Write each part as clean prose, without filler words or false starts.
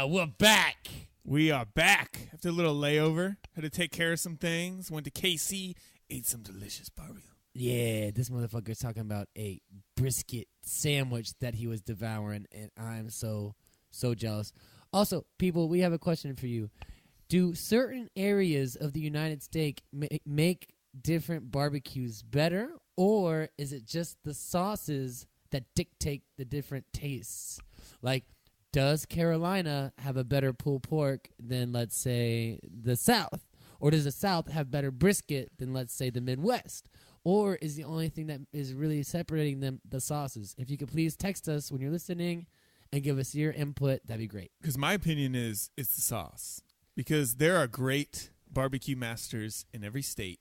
Yeah, we're back. We are back after a little layover. Had to take care of some things. Went to KC, ate some delicious barbecue. Yeah, this motherfucker's talking about a brisket sandwich that he was devouring, and I'm so jealous. Also, people, we have a question for you. Do certain areas of the United States make different barbecues better, or is it just the sauces that dictate the different tastes? Like, does Carolina have a better pulled pork than, let's say, the South? Or does the South have better brisket than, let's say, the Midwest? Or is the only thing that is really separating them the sauces? If you could please text us when you're listening and give us your input, that'd be great. Because my opinion is it's the sauce. Because there are great barbecue masters in every state.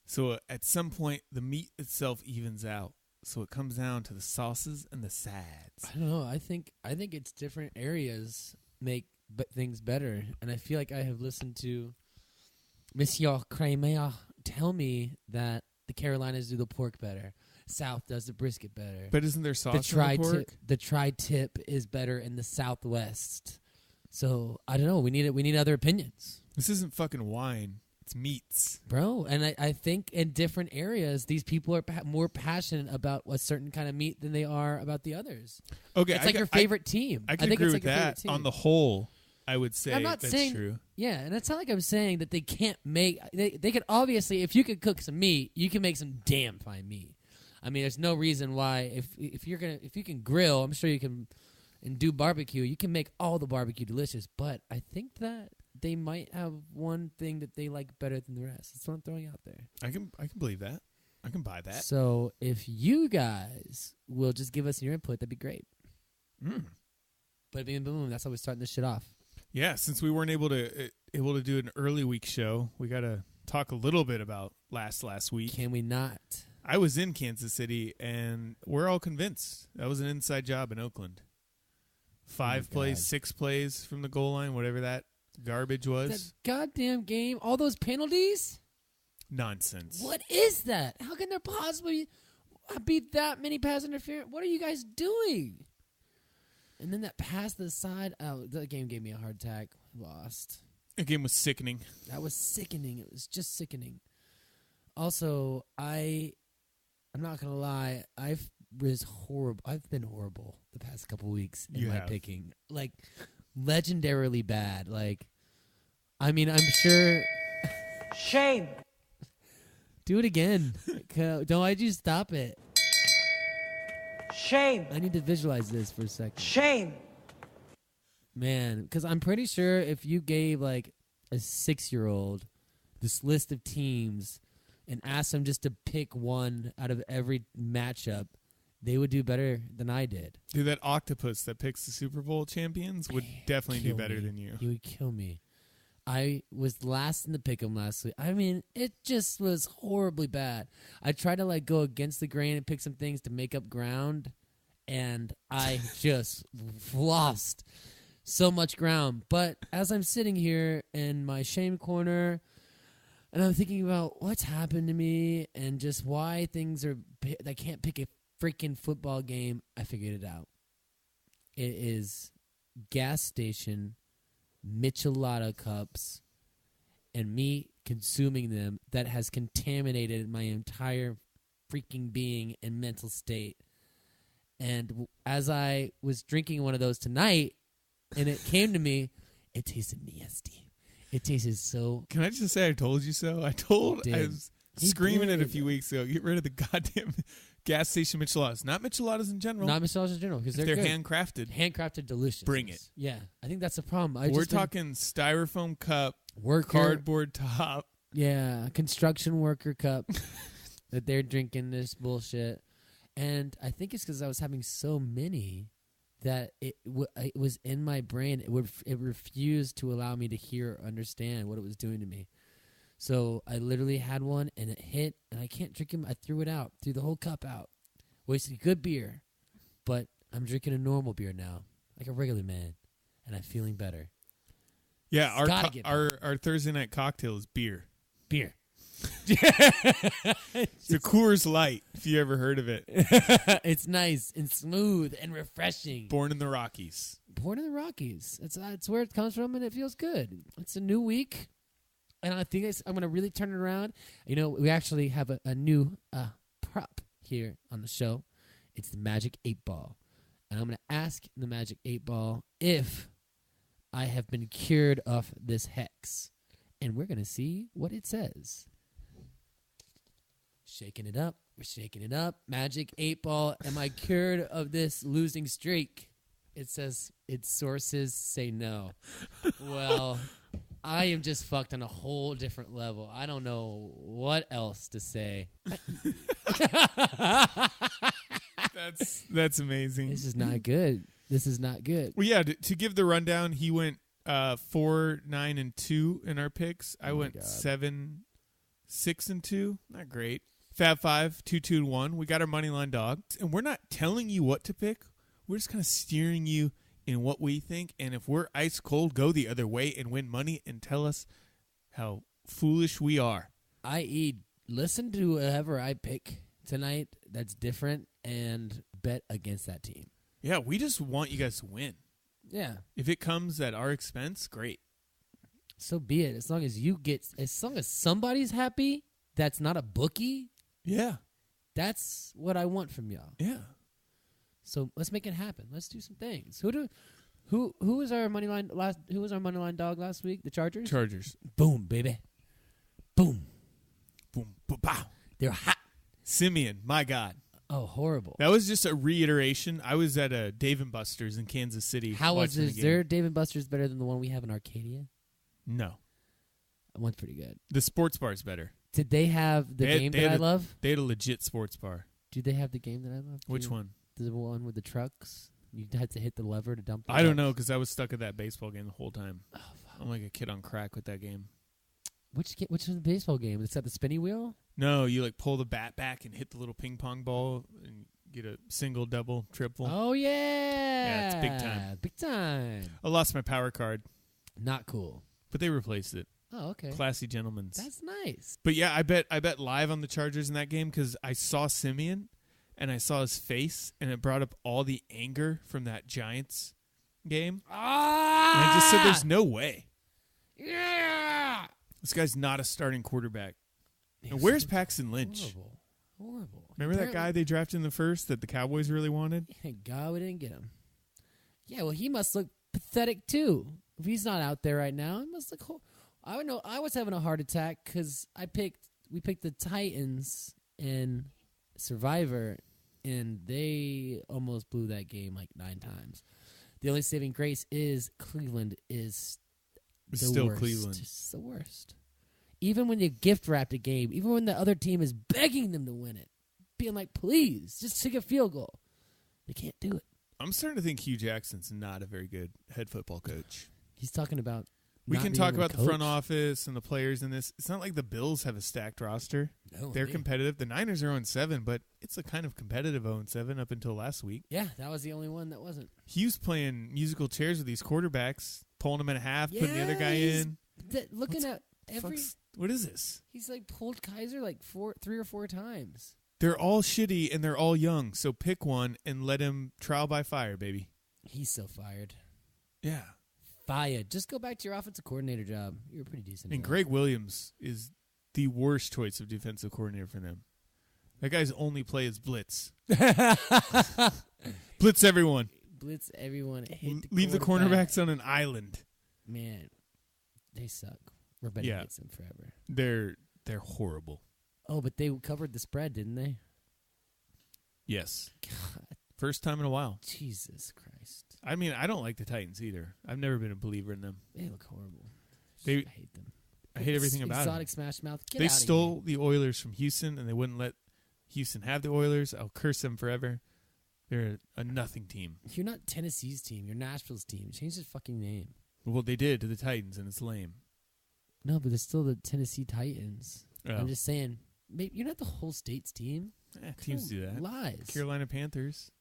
So at some point, the meat itself evens out. So it comes down to the sauces and the sides. I don't know. I think it's different areas make things better. And I feel like I have listened to Monsieur Kramer tell me that the Carolinas do the pork better. South does the brisket better. But isn't there sauce in the pork? The tri-tip is better in the Southwest. So I don't know. We need other opinions. This isn't fucking wine. It's meats. Bro, and I think in different areas, these people are more passionate about a certain kind of meat than they are about the others. Okay, it's like your favorite team. I can agree with that. On the whole, I would say that's true. Yeah, and it's not like I'm saying that they can't make. They could obviously, if you could cook some meat, you can make some damn fine meat. I mean, there's no reason why if you can grill, I'm sure you can, and do barbecue, you can make all the barbecue delicious. But I think that they might have one thing that they like better than the rest. That's what I'm throwing out there. I can believe that. I can buy that. So if you guys will just give us your input, that'd be great. But boom, that's how we're starting this shit off. Yeah, since we weren't able to do an early week show, we got to talk a little bit about last week. Can we not? I was in Kansas City, and we're all convinced that was an inside job in Oakland. 5 plays, 6 plays from the goal line, whatever that garbage was. That goddamn game, all those penalties? Nonsense. What is that? How can there possibly be that many pass interference? What are you guys doing? And then that pass to the side, that game gave me a heart attack. Lost. That game was sickening. That was sickening. It was just sickening. Also, I'm not going to lie, I've been horrible the past couple weeks in my picking. Like, legendarily bad. Like, I mean, I'm sure. Shame. Do it again. Don't I just stop it? Shame. I need to visualize this for a second. Shame. Man, because I'm pretty sure if you gave like a 6-year-old this list of teams and asked them just to pick one out of every matchup, they would do better than I did. Dude, that octopus that picks the Super Bowl champions would definitely do better than you. He would kill me. I was last in the pick'em last week. I mean, it just was horribly bad. I tried to like go against the grain and pick some things to make up ground, and I just lost so much ground. But as I'm sitting here in my shame corner, and I'm thinking about what's happened to me and just why things are, I can't pick a freaking football game, I figured it out. It is gas station Michelada cups and me consuming them that has contaminated my entire freaking being and mental state. And as I was drinking one of those tonight, and it came to me, it tasted nasty. It tasted so... Can I just say I told you so? I was screaming it a few weeks ago. Get rid of the goddamn gas station micheladas. Not micheladas in general. Not micheladas in general, because they're good. handcrafted. Handcrafted, delicious. Bring it. Yeah, I think that's the problem. We're talking styrofoam cup, cardboard top. Yeah, construction worker cup that they're drinking this bullshit. And I think it's because I was having so many that it was in my brain. It refused to allow me to hear or understand what it was doing to me. So I literally had one, and it hit, and I can't drink it. I threw it out, threw the whole cup out. Wasted good beer, but I'm drinking a normal beer now, like a regular man, and I'm feeling better. Yeah, our Thursday night cocktail is beer. Beer. It's a Coors Light, if you ever heard of it. It's nice and smooth and refreshing. Born in the Rockies. Born in the Rockies. It's where it comes from, and it feels good. It's a new week, and I think I'm going to really turn it around. You know, we actually have a new prop here on the show. It's the Magic 8 Ball. And I'm going to ask the Magic 8 Ball if I have been cured of this hex. And we're going to see what it says. Shaking it up. We're shaking it up. Magic 8 Ball. Am I cured of this losing streak? It says its sources say no. Well, I am just fucked on a whole different level. I don't know what else to say. That's amazing. This is not good. This is not good. Well, yeah, to give the rundown, he went 4, 9, and 2 in our picks. I went 7, 6, and 2. Not great. Fab 5, 2, 2, and 1. We got our money line dog. And we're not telling you what to pick. We're just kind of steering you in what we think. And if we're ice cold, go the other way and win money and tell us how foolish we are. I.e., listen to whoever I pick tonight that's different and bet against that team. Yeah, we just want you guys to win. Yeah. If it comes at our expense, great. So be it. As long as somebody's happy, that's not a bookie. Yeah. That's what I want from y'all. Yeah. So let's make it happen. Let's do some things. Who was our money line dog last week? The Chargers? Chargers. Boom, baby. Boom. Boom. Pow. They're hot. Simeon, my God. Oh, horrible. That was just a reiteration. I was at a Dave & Buster's in Kansas City. How was it? Is their Dave & Buster's better than the one we have in Arcadia? No. That one's pretty good. The sports bar is better. Did they have the game that I love? They had a legit sports bar. Do they have the game that I love? Which one? The one with the trucks. You had to hit the lever to dump the I don't trucks. know because I was stuck at that baseball game the whole time. Oh, fuck. I'm like a kid on crack with that game. Which was the baseball game? Is that the spinny wheel? No, you like pull the bat back and hit the little ping pong ball and get a single, double, triple. Oh, yeah. Yeah, it's big time. Big time. I lost my power card, Not cool. but they replaced it. Oh, okay. Classy gentlemen's. That's nice. But yeah, I bet live on the Chargers in that game because I saw Simeon and I saw his face and it brought up all the anger from that Giants game. Ah! And I just said, "There's no way. Yeah! This guy's not a starting quarterback." And where's Paxton Lynch? Horrible. Remember that guy they drafted in the first that the Cowboys really wanted? Thank God we didn't get him. Yeah, well, he must look pathetic too. If he's not out there right now, he must look. I don't know. I was having a heart attack because we picked the Titans in Survivor, and they almost blew that game like 9 times. The only saving grace is Cleveland is Still worst. Cleveland. It's the worst. Even when you gift wrapped a game, even when the other team is begging them to win it, being like, please, just take a field goal. They can't do it. I'm starting to think Hugh Jackson's not a very good head football coach. He's talking about We not can being talk able to about the front coach. office and the players in this. It's not like the Bills have a stacked roster. No, They're competitive. The Niners are 0-7, but it's a kind of competitive 0-7 up until last week. Yeah, that was the only one that wasn't. Hugh's playing musical chairs with these quarterbacks, pulling them in half, putting the other guy in. Looking at every... What is this? He's like pulled Kaiser like 3 or 4 times. They're all shitty and they're all young, so pick one and let him trial by fire, baby. He's so fired. Yeah. Fired. Just go back to your offensive coordinator job. You were pretty decent. And Greg Williams is the worst choice of defensive coordinator for them. That guy's only play is blitz. Blitz everyone. Blitz everyone. Leave the cornerbacks on an island. Man, they suck. Rebecca hates them forever. They're horrible. Oh, but they covered the spread, didn't they? Yes. God, First time in a while. Jesus Christ. I mean, I don't like the Titans either. I've never been a believer in them. They look horrible. I hate them. hate everything about them. Exotic smash mouth. Get They out stole the Oilers from Houston, and they wouldn't let Houston have the Oilers. I'll curse them forever. They're a nothing team. You're not Tennessee's team. You're Nashville's team. Change the fucking name. Well, they did to the Titans, and it's lame. No, but they're still the Tennessee Titans. Oh. I'm just saying, maybe you're not the whole state's team. Teams do that. Lies. Carolina Panthers,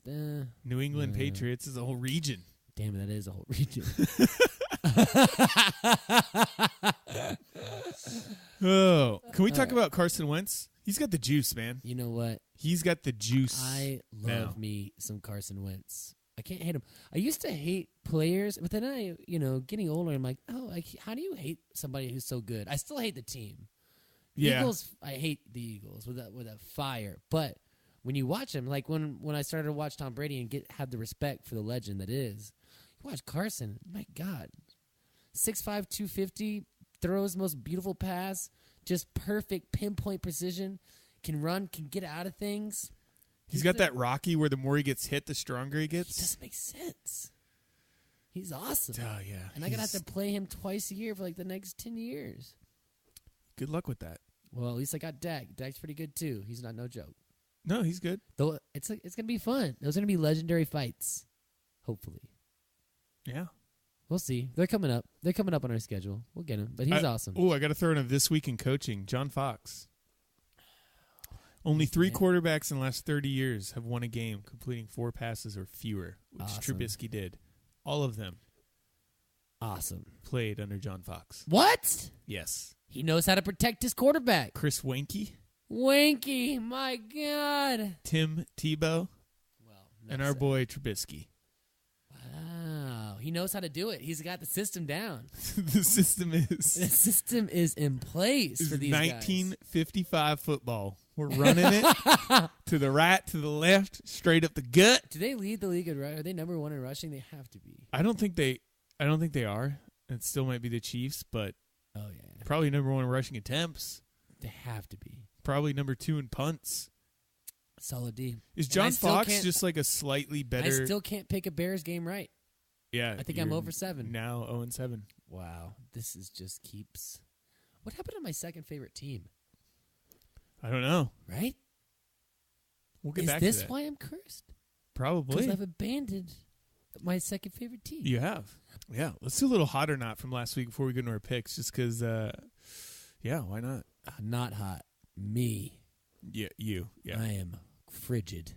Uh, New England Patriots is a whole region. damn, that is a whole region. Oh, Can we talk about Carson Wentz? He's got the juice, man. You know what? He's got the juice. I love me some Carson Wentz. I can't hate him. I used to hate players, but then getting older, I'm like, how do you hate somebody who's so good? I still hate the team. Eagles, I hate the Eagles with a fire. But when you watch them, like when I started to watch Tom Brady and have the respect for the legend that is, you watch Carson, my God. 6'5", 250, throws the most beautiful pass, just perfect pinpoint precision, can run, can get out of things. He's got that Rocky where the more he gets hit, the stronger he gets. It doesn't make sense. He's awesome. Oh, yeah. And I'm going to have to play him twice a year for like the next 10 years. Good luck with that. Well, at least I got Dak. Dak's pretty good, too. He's not no joke. No, he's good. Though it's going to be fun. Those are going to be legendary fights, hopefully. Yeah. We'll see. They're coming up. They're coming up on our schedule. We'll get him. But he's awesome. Oh, I got to throw in a This Week in Coaching. John Fox. Only 3 quarterbacks in the last 30 years have won a game completing 4 passes or fewer, which Trubisky did. All of them. Awesome. Played under John Fox. What? Yes. He knows how to protect his quarterback. Chris Wanky. Wanky. My God. Tim Tebow. Well, and our boy Trubisky. Wow. He knows how to do it. He's got the system down. The system is in place for these 1955 football. We're running it to the right, to the left, straight up the gut. Do they lead the league in rushing? Are they number 1 in rushing? They have to be. I don't think they are. It still might be the Chiefs, but probably number 1 in rushing attempts. They have to be. Probably number 2 in punts. Solid D. Is John Fox just like a slightly better? I still can't pick a Bears game right. Yeah. I think I'm 0-7. Now 0-7. Wow. This is just keeps. What happened to my second favorite team? I don't know. Right? We'll get back to that. Is this why I'm cursed? Probably. Because I've abandoned my second favorite team. You have. Yeah. Let's do a little hot or not from last week before we go into our picks, just because, why not? Not hot. Me. Yeah, you. Yeah. I am frigid.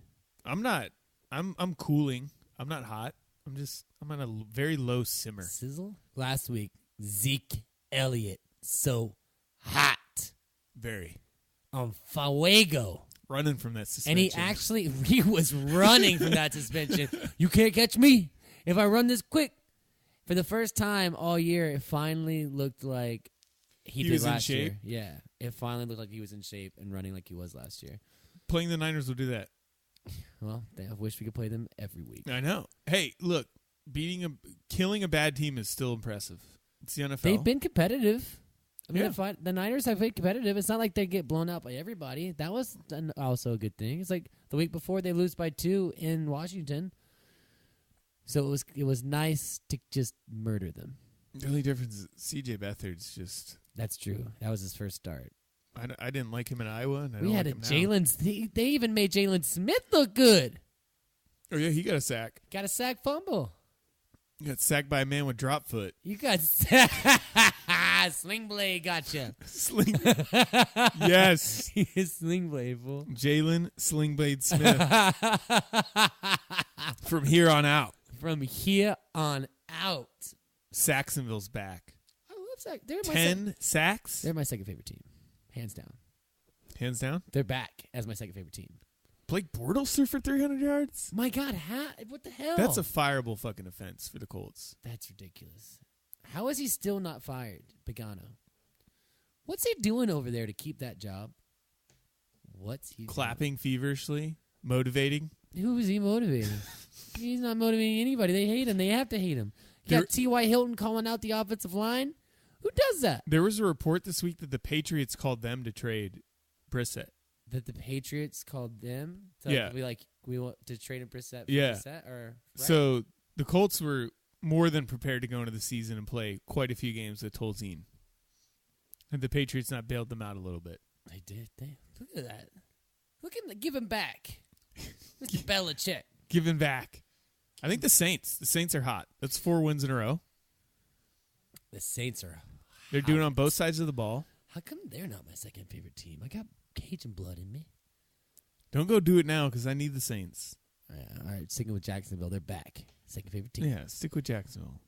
I'm not. I'm cooling. I'm not hot. I'm on a very low simmer. Sizzle? Last week, Zeke Elliott. So hot. Very. On Fuego. Running from that suspension. And he was running from that suspension. You can't catch me if I run this quick. For the first time all year, it finally looked like he did last year. Yeah. It finally looked like he was in shape and running like he was last year. Playing the Niners will do that. Well, I wish we could play them every week. I know. Hey, look, killing a bad team is still impressive. It's the NFL. They've been competitive. I mean, the Niners have been competitive. It's not like they get blown out by everybody. That was also a good thing. It's like the week before they lose by 2 in Washington. So it was nice to just murder them. The only difference is C.J. Beathard's just... That's true. That was his first start. I didn't like him in Iowa, and I we don't had like a Jalen. They even made Jalen Smith look good. Oh, yeah, he got a sack. Got a sack fumble. He got sacked by a man with drop foot. You got Sling Blade gotcha. Sling. Yes. He is Sling Blade, fool. Jalen Sling Blade Smith. From here on out. From here on out. Saxonville's back. I love Sack. They're 10 sacks? They're my second favorite team. Hands down. Hands down? They're back as my second favorite team. Blake Bortles threw for 300 yards? My God, what the hell? That's a fireable fucking offense for the Colts. That's ridiculous. How is he still not fired, Pagano? What's he doing over there to keep that job? What's he clapping feverishly? Motivating? Who is he motivating? He's not motivating anybody. They hate him. They have to hate him. You got T.Y. Hilton calling out the offensive line? Who does that? There was a report this week that the Patriots called them to trade Brissett. That the Patriots called them? We want to trade a Brissett for Brissett? Or, right. So the Colts were more than prepared to go into the season and play quite a few games with Tolzien. And the Patriots not bailed them out a little bit. They did. Look at that. Look at give him back. Mr. Belichick. Give him back. I think the Saints are hot. That's 4 wins in a row. The Saints are They're doing it on both sides of the ball. How come they're not my second favorite team? I got Cajun blood in me. Don't go do it now because I need the Saints. All right, sticking with Jacksonville. They're back. Second favorite team. Yeah, stick with Jacksonville.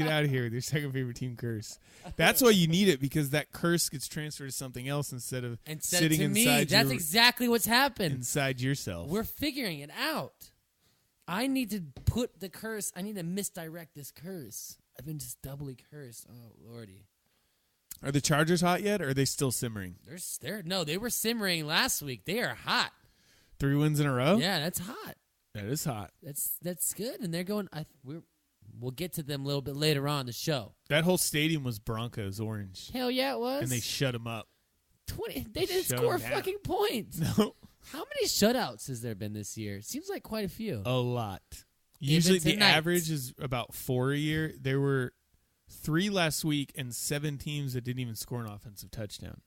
Get out of here with your second favorite team curse. That's why you need it, because that curse gets transferred to something else instead of sitting to me, inside. That's exactly what's happened. Inside yourself. We're figuring it out. I need to put the curse. I need to misdirect this curse. I've been just doubly cursed. Oh lordy. Are the Chargers hot yet, or are they still simmering? No, they were simmering last week. They are hot. 3 wins in a row? Yeah, that's hot. That is hot. That's good, and they're going. We'll get to them a little bit later on the show. That whole stadium was Broncos orange. Hell yeah, it was. And they shut them up. 20. They didn't Shut score a 'em down. fucking point. No. How many shutouts has there been this year? Seems like quite a few. A lot. Usually the tonight. average is about 4 a year. There were 3 last week and 7 teams that didn't even score an offensive touchdown.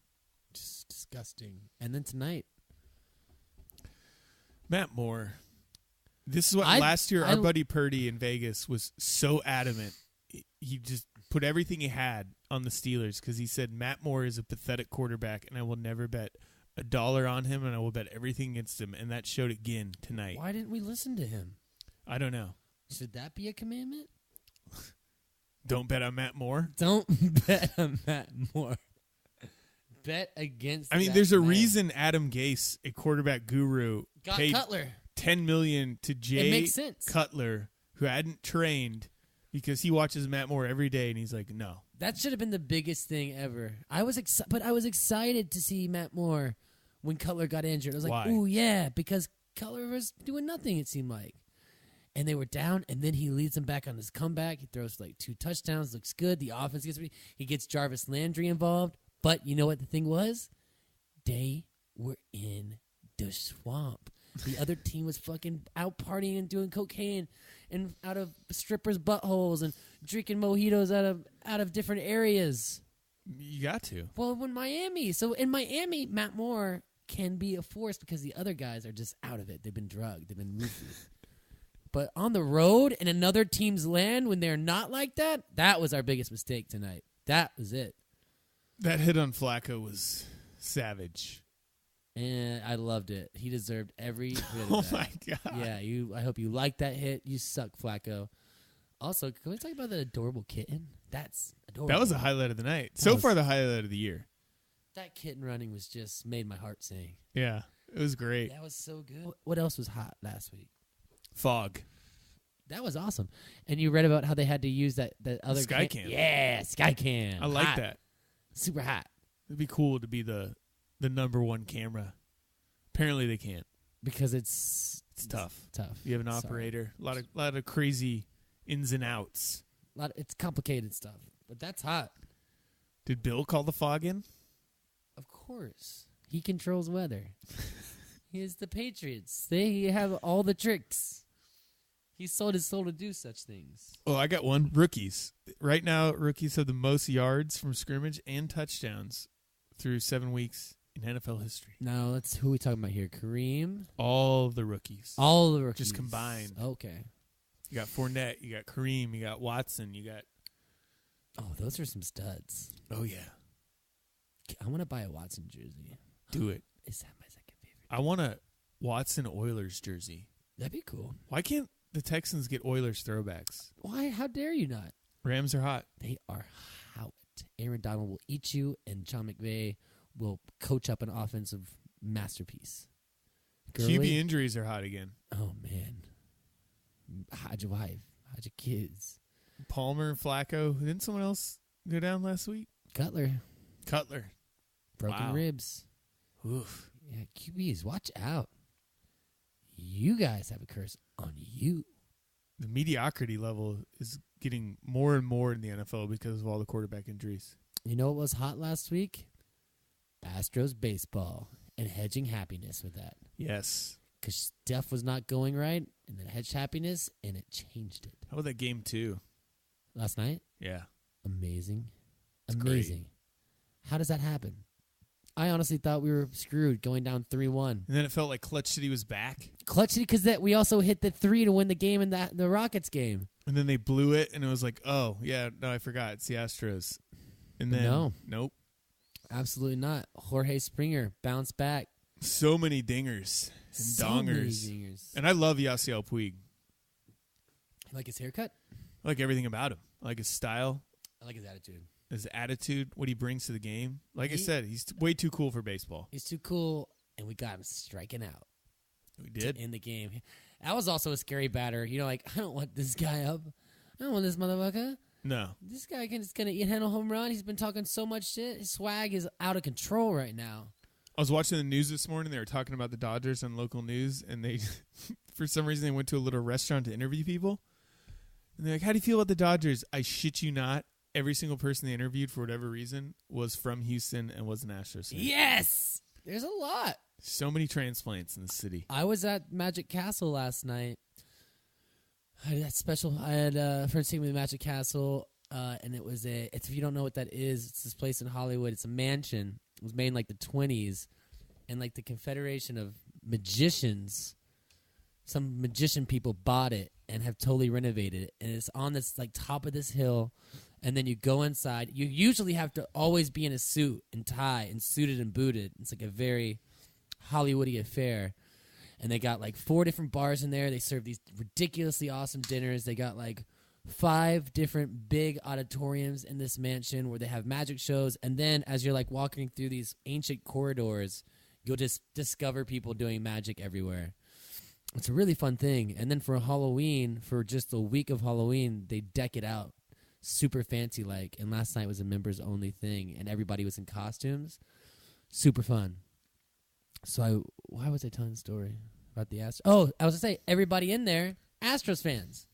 Just disgusting. And then tonight. Matt Moore. This is what last year our buddy Purdy in Vegas was so adamant. He just put everything he had on the Steelers because he said Matt Moore is a pathetic quarterback and I will never bet $1 on him and I will bet everything against him. And that showed again tonight. Why didn't we listen to him? I don't know. Should that be a commandment? Don't bet on Matt Moore. Don't bet on Matt Moore. Bet against. I mean, there's a reason Adam Gase, a quarterback guru, got paid Cutler. $10 million to Jay makes sense. Cutler, who hadn't trained, because he watches Matt Moore every day, and he's like, no. That should have been the biggest thing ever. But I was excited to see Matt Moore when Cutler got injured. I was like, ooh, yeah, because Cutler was doing nothing, it seemed like. And they were down, and then he leads them back on his comeback. He throws like 2 touchdowns, looks good. The offense gets ready. He gets Jarvis Landry involved. But you know what the thing was? They were in the swamp. The other team was fucking out partying and doing cocaine and out of strippers' buttholes and drinking mojitos out of different areas. You got to. Well, in Miami, Matt Moore can be a force because the other guys are just out of it. They've been drugged. They've been roofied. But on the road in another team's land when they're not like that, that was our biggest mistake tonight. That was it. That hit on Flacco was savage. And I loved it. He deserved every bit of Oh, that. my God. Yeah, I hope you liked that hit. You suck, Flacco. Also, can we talk about that adorable kitten? That's adorable. That was a highlight of the night. So far, the highlight of the year. That kitten running was just made my heart sing. Yeah, it was great. That was so good. What else was hot last week? Fog. That was awesome. And you read about how they had to use that other Skycam. Yeah, Skycam. I like Hot. that. Super hot. It'd be cool to be the number one camera. Apparently they can't. Because it's tough. Tough. You have an operator. A lot of crazy ins and outs. It's complicated stuff. But that's hot. Did Bill call the fog in? Of course. He controls weather. He is the Patriots. They have all the tricks. He sold his soul to do such things. Oh, I got one. Rookies. Right now, rookies have the most yards from scrimmage and touchdowns through 7 weeks in NFL history. No, that's who we talking about here. Kareem. All the rookies. All the rookies. Just combined. Okay. You got Fournette. You got Kareem. You got Watson. You got... Oh, those are some studs. Oh, yeah. I want to buy a Watson jersey. Do it. Is that my second favorite? I want a Watson Oilers jersey. That'd be cool. Why can't the Texans get Oilers throwbacks? Why? How dare you not? Rams are hot. They are hot. Aaron Donald will eat you, and Sean McVay will coach up an offensive masterpiece. QB injuries are hot again. Oh, man. How'd your wife? How'd your kids? Palmer, Flacco. Didn't someone else go down last week? Cutler. Wow. Broken ribs. Oof. Yeah, QBs, watch out. You guys have a curse on you. The mediocrity level is getting more and more in the NFL because of all the quarterback injuries. You know what was hot last week? Astros baseball and hedging happiness with that. Yes. Because stuff was not going right, and then hedged happiness, and it changed it. How about that game, too? Last night? Yeah. Amazing. It's Amazing. great. How does that happen? I honestly thought we were screwed going down 3-1. And then it felt like Clutch City was back. Clutch City, because we also hit the 3 to win the game in the Rockets game. And then they blew it, and it was like, oh, yeah, no, I forgot. It's the Astros. And then, nope. Absolutely not. Jorge Springer bounced back. So many dingers and dongers. Many dingers. And I love Yasiel Puig. Like his haircut? I like everything about him. I like his style, I like his attitude. his attitude, what he brings to the game. Like I said, he's way too cool for baseball. He's too cool, and we got him striking out. We did. In the game. That was also a scary batter. You know, like, I don't want this guy up. I don't want this motherfucker. No. This guy is going to handle home run. He's been talking so much shit. His swag is out of control right now. I was watching the news this morning. They were talking about the Dodgers on local news, and they, for some reason, they went to a little restaurant to interview people. And they're like, how do you feel about the Dodgers? I shit you not. Every single person they interviewed, for whatever reason, was from Houston and was an Astros fan. Yes! There's a lot. So many transplants in the city. I was at Magic Castle last night. I had a friend seeing me at Magic Castle, and it's if you don't know what that is, it's this place in Hollywood. It's a mansion. It was made in like the 1920s, and like the Confederation of Magicians, some magician people bought it and have totally renovated it, and it's on this like top of this hill. And then you go inside. You usually have to always be in a suit and tie and suited and booted. It's like a very Hollywoody affair. And they got like 4 different bars in there. They serve these ridiculously awesome dinners. They got like 5 different big auditoriums in this mansion where they have magic shows. And then as you're like walking through these ancient corridors, you'll just discover people doing magic everywhere. It's a really fun thing. And then for Halloween, for just a week of Halloween, they deck it out. Super fancy like, and last night was a members only thing, and everybody was in costumes. Super fun. So why was I telling the story about the Astros? Oh, I was gonna say everybody in there, Astros fans.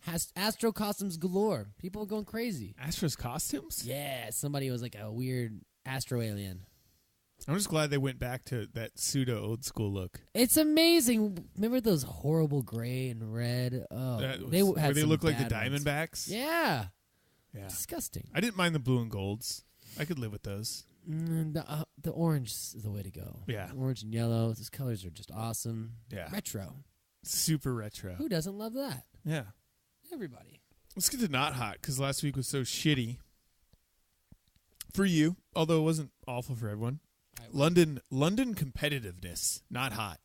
Has Astro costumes galore. People are going crazy. Astros costumes? Yeah, somebody was like a weird Astro alien. I'm just glad they went back to that pseudo old school look. It's amazing. Remember those horrible gray and red? Oh, they look like the ones. Diamondbacks. Yeah, Yeah. disgusting. I didn't mind the blue and golds. I could live with those. The orange is the way to go. Yeah. Orange and yellow. Those colors are just awesome. Yeah. Retro. Super retro. Who doesn't love that? Yeah. Everybody. Let's get to not hot, because last week was so shitty for you, although it wasn't awful for everyone. London competitiveness, not hot.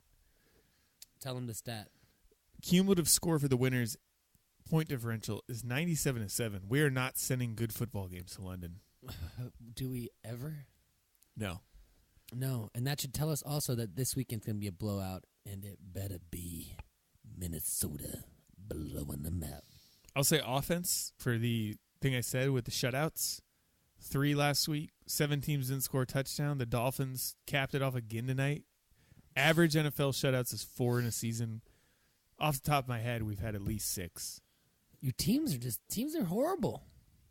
Tell them the stat. Cumulative score for the winners, point differential, is 97-7. We are not sending good football games to London. Do we ever? No. No, and that should tell us also that this weekend's going to be a blowout, and it better be Minnesota blowing them out. I'll say offense for the thing I said with the shutouts. 3 last week. 7 teams didn't score a touchdown. The Dolphins capped it off again tonight. Average NFL shutouts is 4 in a season. Off the top of my head, we've had at least 6. Your teams are horrible.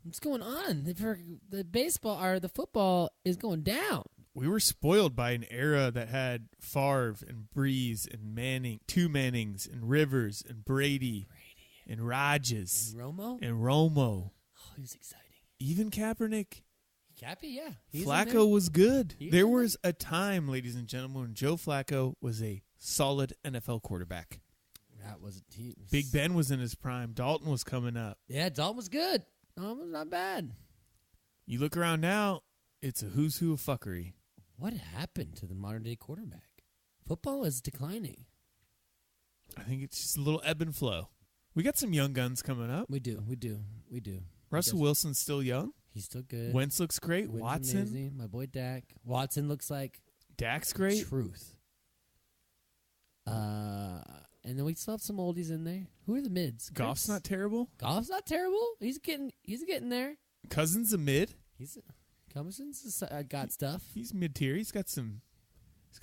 What's going on? The football is going down. We were spoiled by an era that had Favre and Breeze and Manning, 2 Mannings and Rivers and Brady and Rodgers and Romo. Oh, he was exciting. Even Kaepernick. Cappy, yeah. Flacco was good. There was a time, ladies and gentlemen, when Joe Flacco was a solid NFL quarterback. Big Ben was in his prime. Dalton was coming up. Yeah, Dalton was good. Dalton was not bad. You look around now, it's a who's who of fuckery. What happened to the modern-day quarterback? Football is declining. I think it's just a little ebb and flow. We got some young guns coming up. We do. Russell Wilson's still young. He's still good. Wentz looks great. Wentz Watson. amazing. My boy Dak. Watson looks like Dak's great. Truth. And then we still have some oldies in there. Who are the mids? Goff's not terrible. Goff's not terrible. He's getting there. Cousins a mid. Cousins got stuff. He's mid tier. He's got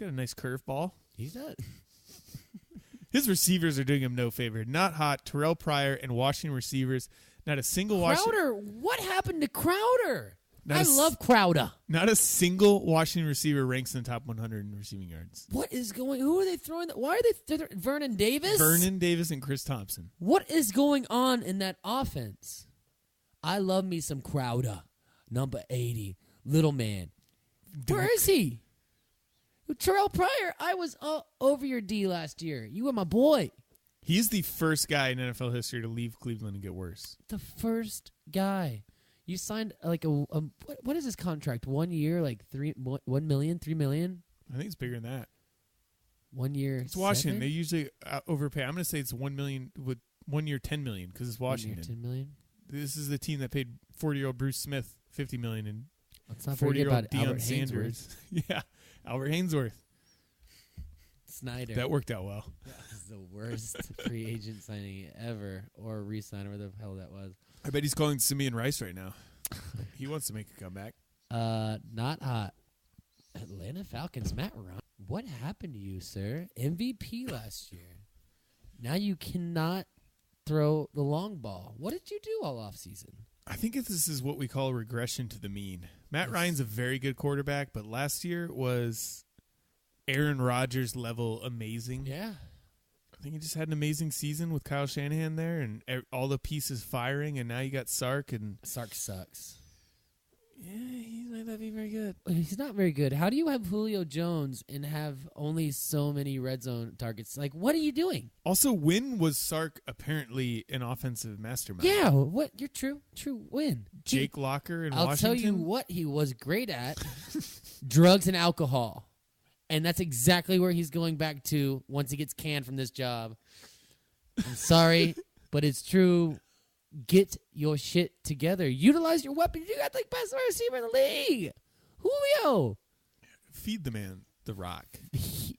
a nice curveball. He's not. His receivers are doing him no favor. Not hot. Terrell Pryor and Washington receivers. Not a single Crowder. What happened to Crowder? I love Crowder. Not a single Washington receiver ranks in the top 100 in receiving yards. Who are they throwing? Why are they Vernon Davis? Vernon Davis and Chris Thompson. What is going on in that offense? I love me some Crowder. Number 80. Little man. Where is he? Terrell Pryor, I was over your D last year. You were my boy. He's the first guy in NFL history to leave Cleveland and get worse. The first guy. You signed like what is his contract? 1 year, like 1 million, 3 million? I think it's bigger than that. 1 year. It's Washington. 7? They usually overpay. I'm going to say it's 1 million with 1 year, $10 million because it's Washington. 10 million. This is the team that paid 40-year-old Bruce Smith $50 million and Let's not forget 40-year-old about Deion Albert Sanders. Yeah, Albert Hainsworth. Snyder. That worked out well. That was the worst free agent signing ever, or re-sign, or whatever the hell that was. I bet he's calling Simeon Rice right now. He wants to make a comeback. Not hot. Atlanta Falcons, Matt Ryan. What happened to you, sir? MVP last year. Now you cannot throw the long ball. What did you do all offseason? I think this is what we call regression to the mean. Matt Ryan's a very good quarterback, but last year was Aaron Rodgers level amazing. Yeah. I think he just had an amazing season with Kyle Shanahan there and all the pieces firing, and now you got Sark. And Sark sucks. Yeah, he might not be very good. He's not very good. How do you have Julio Jones and have only so many red zone targets? Like, what are you doing? Also, when was Sark apparently an offensive mastermind? Yeah, what? You're true. When? Jake Locker in I'll Washington? tell you what he was great at. Drugs and alcohol. And that's exactly where he's going back to once he gets canned from this job. I'm sorry, but it's true. Get your shit together. Utilize your weapons. You got the best wide receiver in the league. Julio. Feed the man the rock.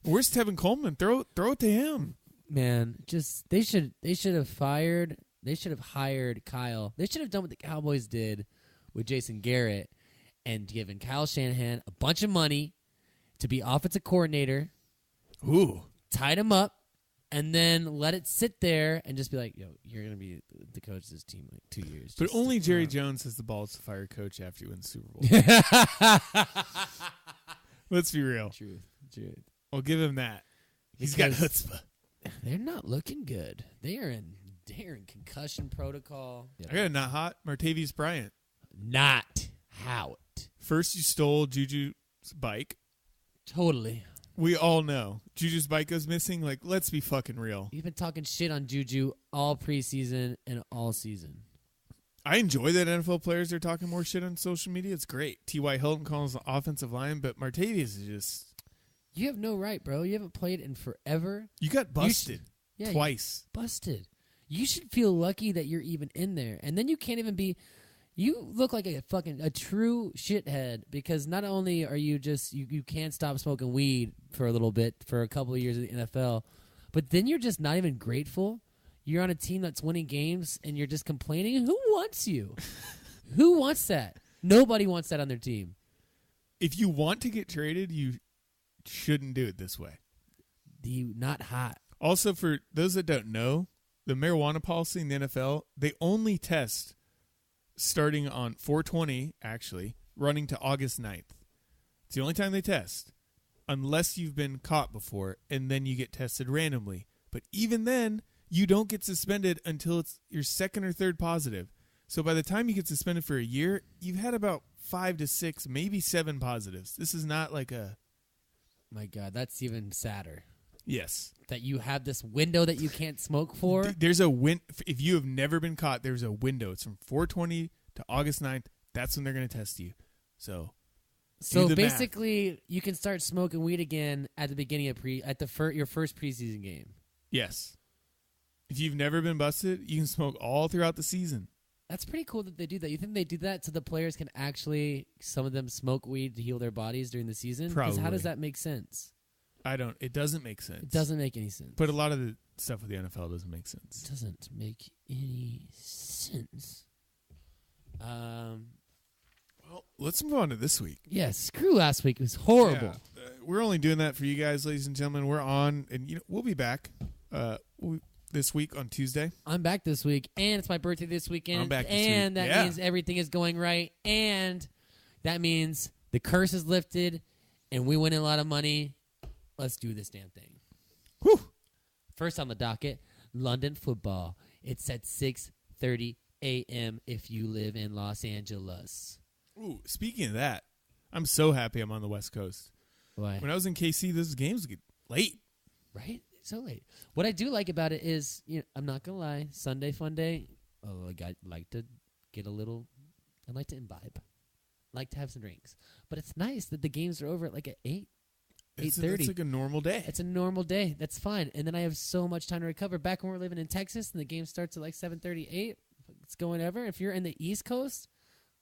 Where's Tevin Coleman? Throw it to him. Man, just they should have hired Kyle. They should have done what the Cowboys did with Jason Garrett and given Kyle Shanahan a bunch of money to be offensive coordinator. Ooh. Tied him up. And then let it sit there and just be like, yo, you're going to be the coach of this team in like 2 years. But only Jerry Jones has the balls to fire a coach after he wins the Super Bowl. Let's be real. Truth. I'll give him that. He's got chutzpah. They're not looking good. They're in concussion protocol. I got a not hot Martavis Bryant. Not how it. First, you stole JuJu's bike. Totally. We all know JuJu's bike goes missing. Like, let's be fucking real. You've been talking shit on JuJu all preseason and all season. I enjoy that NFL players are talking more shit on social media. It's great. T.Y. Hilton calls the offensive line, but Martavis is just... You have no right, bro. You haven't played in forever. You got busted twice. Busted. You should feel lucky that you're even in there. And then you can't even be... You look like a true shithead because not only are you just you can't stop smoking weed for a little bit for a couple of years in the NFL, but then you're just not even grateful. You're on a team that's winning games and you're just complaining. Who wants you? Who wants that? Nobody wants that on their team. If you want to get traded, you shouldn't do it this way. Not hot. Also, for those that don't know, the marijuana policy in the NFL, they only test starting on 4/20, actually, running to August 9th. It's the only time they test, unless you've been caught before, and then you get tested randomly. But even then, you don't get suspended until it's your second or third positive. So by the time you get suspended for a year, you've had about 5 to 6, maybe 7 positives. This is not like a... My God, that's even sadder. Yes. That you have this window that you can't smoke for. There's a if you have never been caught, there's a window. It's from 4/20 to August 9th. That's when they're going to test you. So basically, you can start smoking weed again at the beginning of your first preseason game. Yes. If you've never been busted, you can smoke all throughout the season. That's pretty cool that they do that. You think they do that so the players can actually, some of them smoke weed to heal their bodies during the season? Probably. Because how does that make sense? It doesn't make sense. It doesn't make any sense. But a lot of the stuff with the NFL doesn't make sense. It doesn't make any sense. Well, let's move on to this week. Yeah, screw last week. It was horrible. Yeah, we're only doing that for you guys, ladies and gentlemen. We're on, and we'll be back this week on Tuesday. I'm back this week, and it's my birthday this weekend. I'm back this and week. That means everything is going right, and that means the curse is lifted, and we win a lot of money. Let's do this damn thing. Whew. First on the docket, London football. It's at 6:30 a.m. if you live in Los Angeles. Ooh, speaking of that, I'm so happy I'm on the West Coast. Why? When I was in KC, those games get late. Right? So late. What I do like about it is, I'm not going to lie, Sunday fun day, I like to get a little, I like to imbibe. I like to have some drinks. But it's nice that the games are over at 8. 8:30. It's like a normal day. It's a normal day. That's fine. And then I have so much time to recover. Back when we're living in Texas and the game starts at like 7:38, it's going ever. If you're in the East Coast,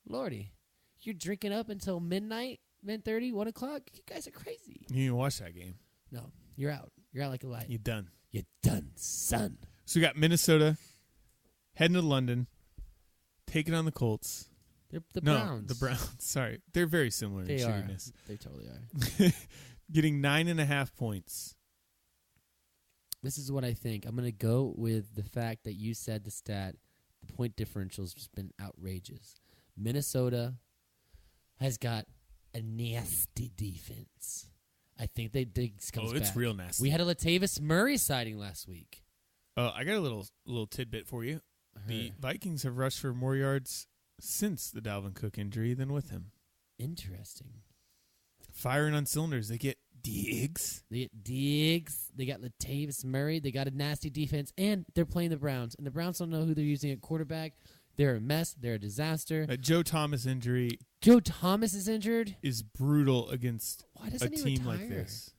Lordy, you're drinking up until midnight, 10:30, 1 o'clock. You guys are crazy. You didn't watch that game. No, you're out. You're out like a light. You're done. You're done, son. So we got Minnesota heading to London, taking on the Colts. They're the Browns. The Browns. Sorry. They're very similar They in are. shittiness. They totally are. Getting 9.5 points. This is what I think. I'm going to go with the fact that you said the stat. The point differential has just been outrageous. Minnesota has got a nasty defense. I think they comes It's back. real nasty. We had a Latavius Murray sighting last week. I got a little tidbit for you. The Vikings have rushed for more yards since the Dalvin Cook injury than with him. Interesting. Firing on cylinders. They get Diggs. They get Diggs. They got Latavius Murray. They got a nasty defense, and they're playing the Browns. And the Browns don't know who they're using at quarterback. They're a mess. They're a disaster. Joe Thomas injury Joe Thomas is injured. is brutal against Why a doesn't he team retire? like this.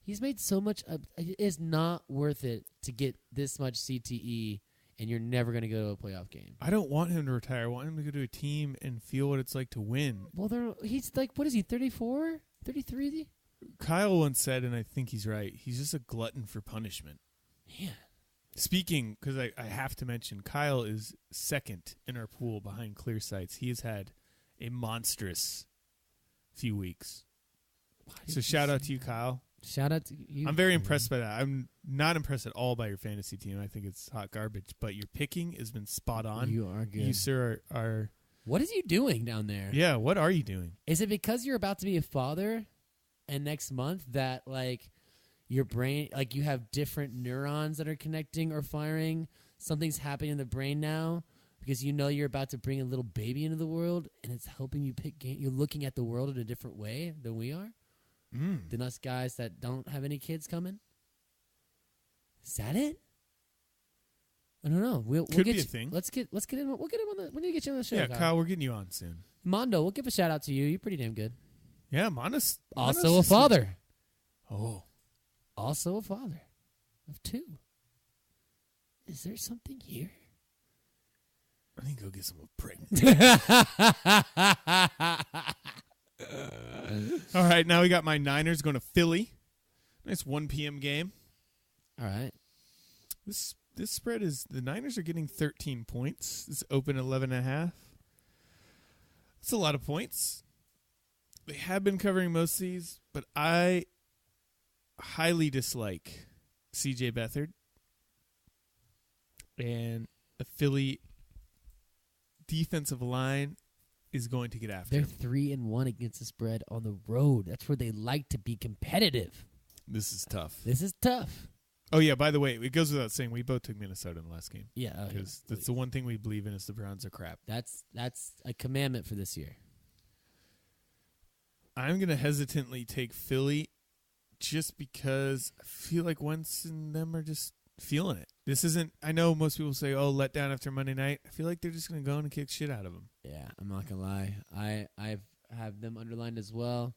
He's made so much. It is not worth it to get this much CTE, and you're never going to go to a playoff game. I don't want him to retire. I want him to go to a team and feel what it's like to win. Well, he's like, what is he, 34? 33? Kyle once said, and I think he's right, he's just a glutton for punishment. Man. Speaking, because I have to mention, Kyle is second in our pool behind Clear Sights. He has had a monstrous few weeks. So shout out to you, Kyle. Shout out to you. I'm very impressed by that. I'm not impressed at all by your fantasy team. I think it's hot garbage, but your picking has been spot on. You are good. You, sir, are What is you doing down there? yeah, what are you doing? Is it because you're about to be a father and next month that, like, your brain, like, you have different neurons that are connecting or firing? Something's happening in the brain now because you know you're about to bring a little baby into the world, and it's helping you pick game. You're looking at the world in a different way than we are. Than us guys that don't have any kids coming. Is that it? I don't know. We'll Could get be a you, thing. Let's get him. We'll get him on the. We need to get you on the show. Yeah, Kyle, we're getting you on soon. Mondo, we'll give a shout out to you. You're pretty damn good. Yeah, Monos Also a father. Oh. Also a father of 2. Is there something here? I think go get someone pregnant. All right, now we got my Niners going to Philly. Nice 1 p.m. game. All right. This spread is the Niners are getting 13 points. It's open 11.5. That's a lot of points. They have been covering most of these, but I highly dislike C.J. Beathard and the Philly defensive line is going to get after They're him. 3-1 against the spread on the road. That's where they like to be competitive. This is tough. This is tough. Oh, yeah, by the way, it goes without saying, we both took Minnesota in the last game. Yeah. Because that's the one thing we believe in is the Browns are crap. That's a commandment for this year. I'm going to hesitantly take Philly just because I feel like Wentz and them are just feeling it. This isn't, I know most people say, oh, let down after Monday night. I feel like they're just going to go in and kick shit out of them. Yeah, I'm not going to lie. I have them underlined as well.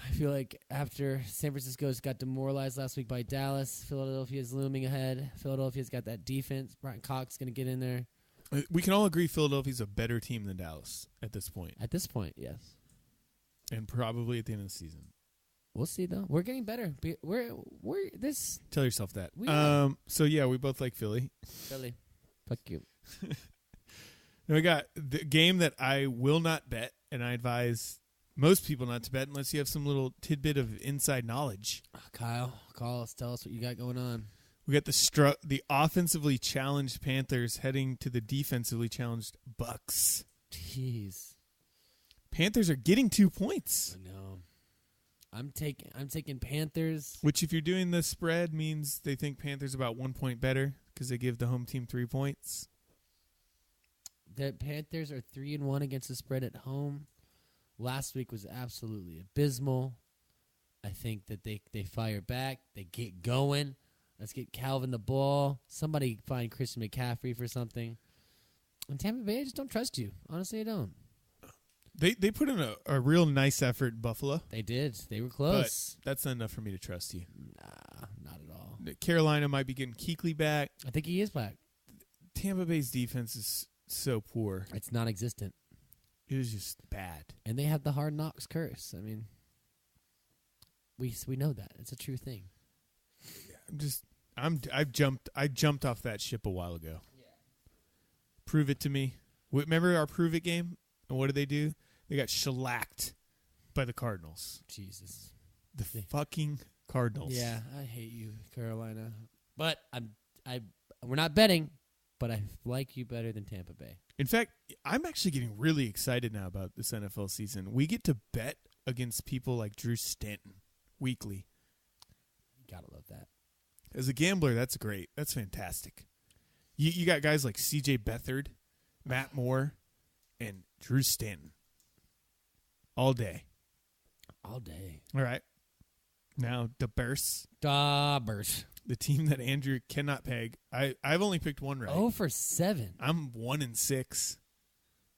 I feel like after San Francisco's got demoralized last week by Dallas, Philadelphia's looming ahead. Philadelphia's got that defense. Bryant Cox going to get in there. We can all agree Philadelphia's a better team than Dallas at this point. At this point, yes. And probably at the end of the season. We'll see, though. We're getting better. We're this. Tell yourself that. We are. So, yeah, we both like Philly. Philly. Fuck you. Now we got the game that I will not bet, and I advise most people not to bet unless you have some little tidbit of inside knowledge. Kyle, call us. Tell us what you got going on. We got the offensively challenged Panthers heading to the defensively challenged Bucks. Jeez. Panthers are getting 2 points. I know. I'm taking Panthers. Which, if you're doing the spread, means they think Panthers about 1 point better because they give the home team 3 points. The Panthers are 3-1 against the spread at home. Last week was absolutely abysmal. I think that they fire back. They get going. Let's get Calvin the ball. Somebody find Christian McCaffrey for something. And Tampa Bay, I just don't trust you. Honestly, I don't. They put in a real nice effort in Buffalo. They did. They were But close. that's not enough for me to trust you. Nah, not at all. Carolina might be getting Kuechly back. I think he is back. Tampa Bay's defense is so poor. It's non-existent. It is just bad. And they have the Hard Knocks curse. I mean, we know that. It's a true thing. I jumped off that ship a while ago. Yeah. Prove it to me. Remember our Prove It game? And what did they do? They got shellacked by the Cardinals. Jesus. The fucking Cardinals. Yeah, I hate you, Carolina. But we're not betting, but I like you better than Tampa Bay. In fact, I'm actually getting really excited now about this NFL season. We get to bet against people like Drew Stanton weekly. You gotta love that. As a gambler, that's great. That's fantastic. You got guys like C.J. Beathard, Matt Moore, and Drew Stanton. All day. All day. All right. Now, the Bears. Daubers. The team that Andrew cannot peg. I've only picked one right. 0 for 7. I'm 1-6.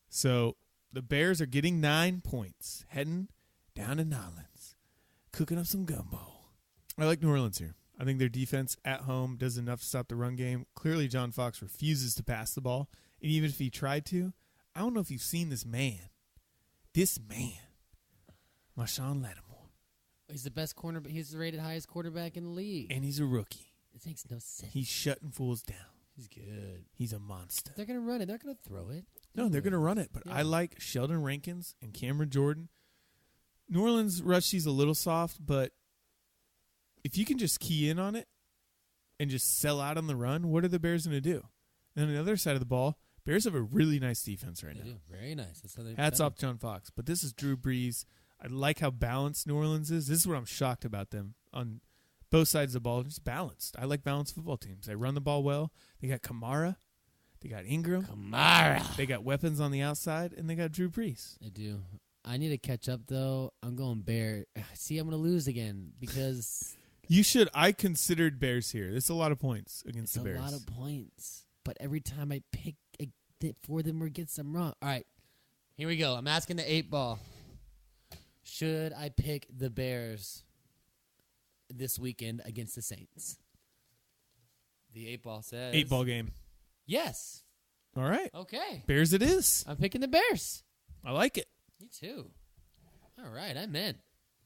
So the Bears are getting 9 points, heading down to Nolens, cooking up some gumbo. I like New Orleans here. I think their defense at home does enough to stop the run game. Clearly, John Fox refuses to pass the ball. And even if he tried to, I don't know if you've seen this man. This man, Marshawn Lattimore. He's the best cornerback. He's the rated highest quarterback in the league. And he's a rookie. It makes no sense. He's shutting fools down. He's good. He's a monster. They're going to run it. They're going to throw it. No, they're going to run it. But I like Sheldon Rankins and Cameron Jordan. New Orleans rushy's a little soft, but if you can just key in on it and just sell out on the run, what are the Bears going to do? And on the other side of the ball, Bears have a really nice defense right now. They do. Very nice. That's how they Hats off to John Fox. But this is Drew Brees. I like how balanced New Orleans is. This is what I'm shocked about them on both sides of the ball. Just balanced. I like balanced football teams. They run the ball well. They got Kamara. They got Ingram. Kamara. They got weapons on the outside, and they got Drew Brees. They do. I need to catch up, though. I'm going Bear. See, I'm going to lose again because You should. I considered Bears here. It's a lot of points against the Bears. It's a lot of points. But every time I pick for them or get some wrong. All right. Here we go. I'm asking the 8 ball. Should I pick the Bears this weekend against the Saints? The 8 ball says 8 ball game. yes. All right. Okay. Bears it is. I'm picking the Bears. I like it. Me too. All right. I'm in.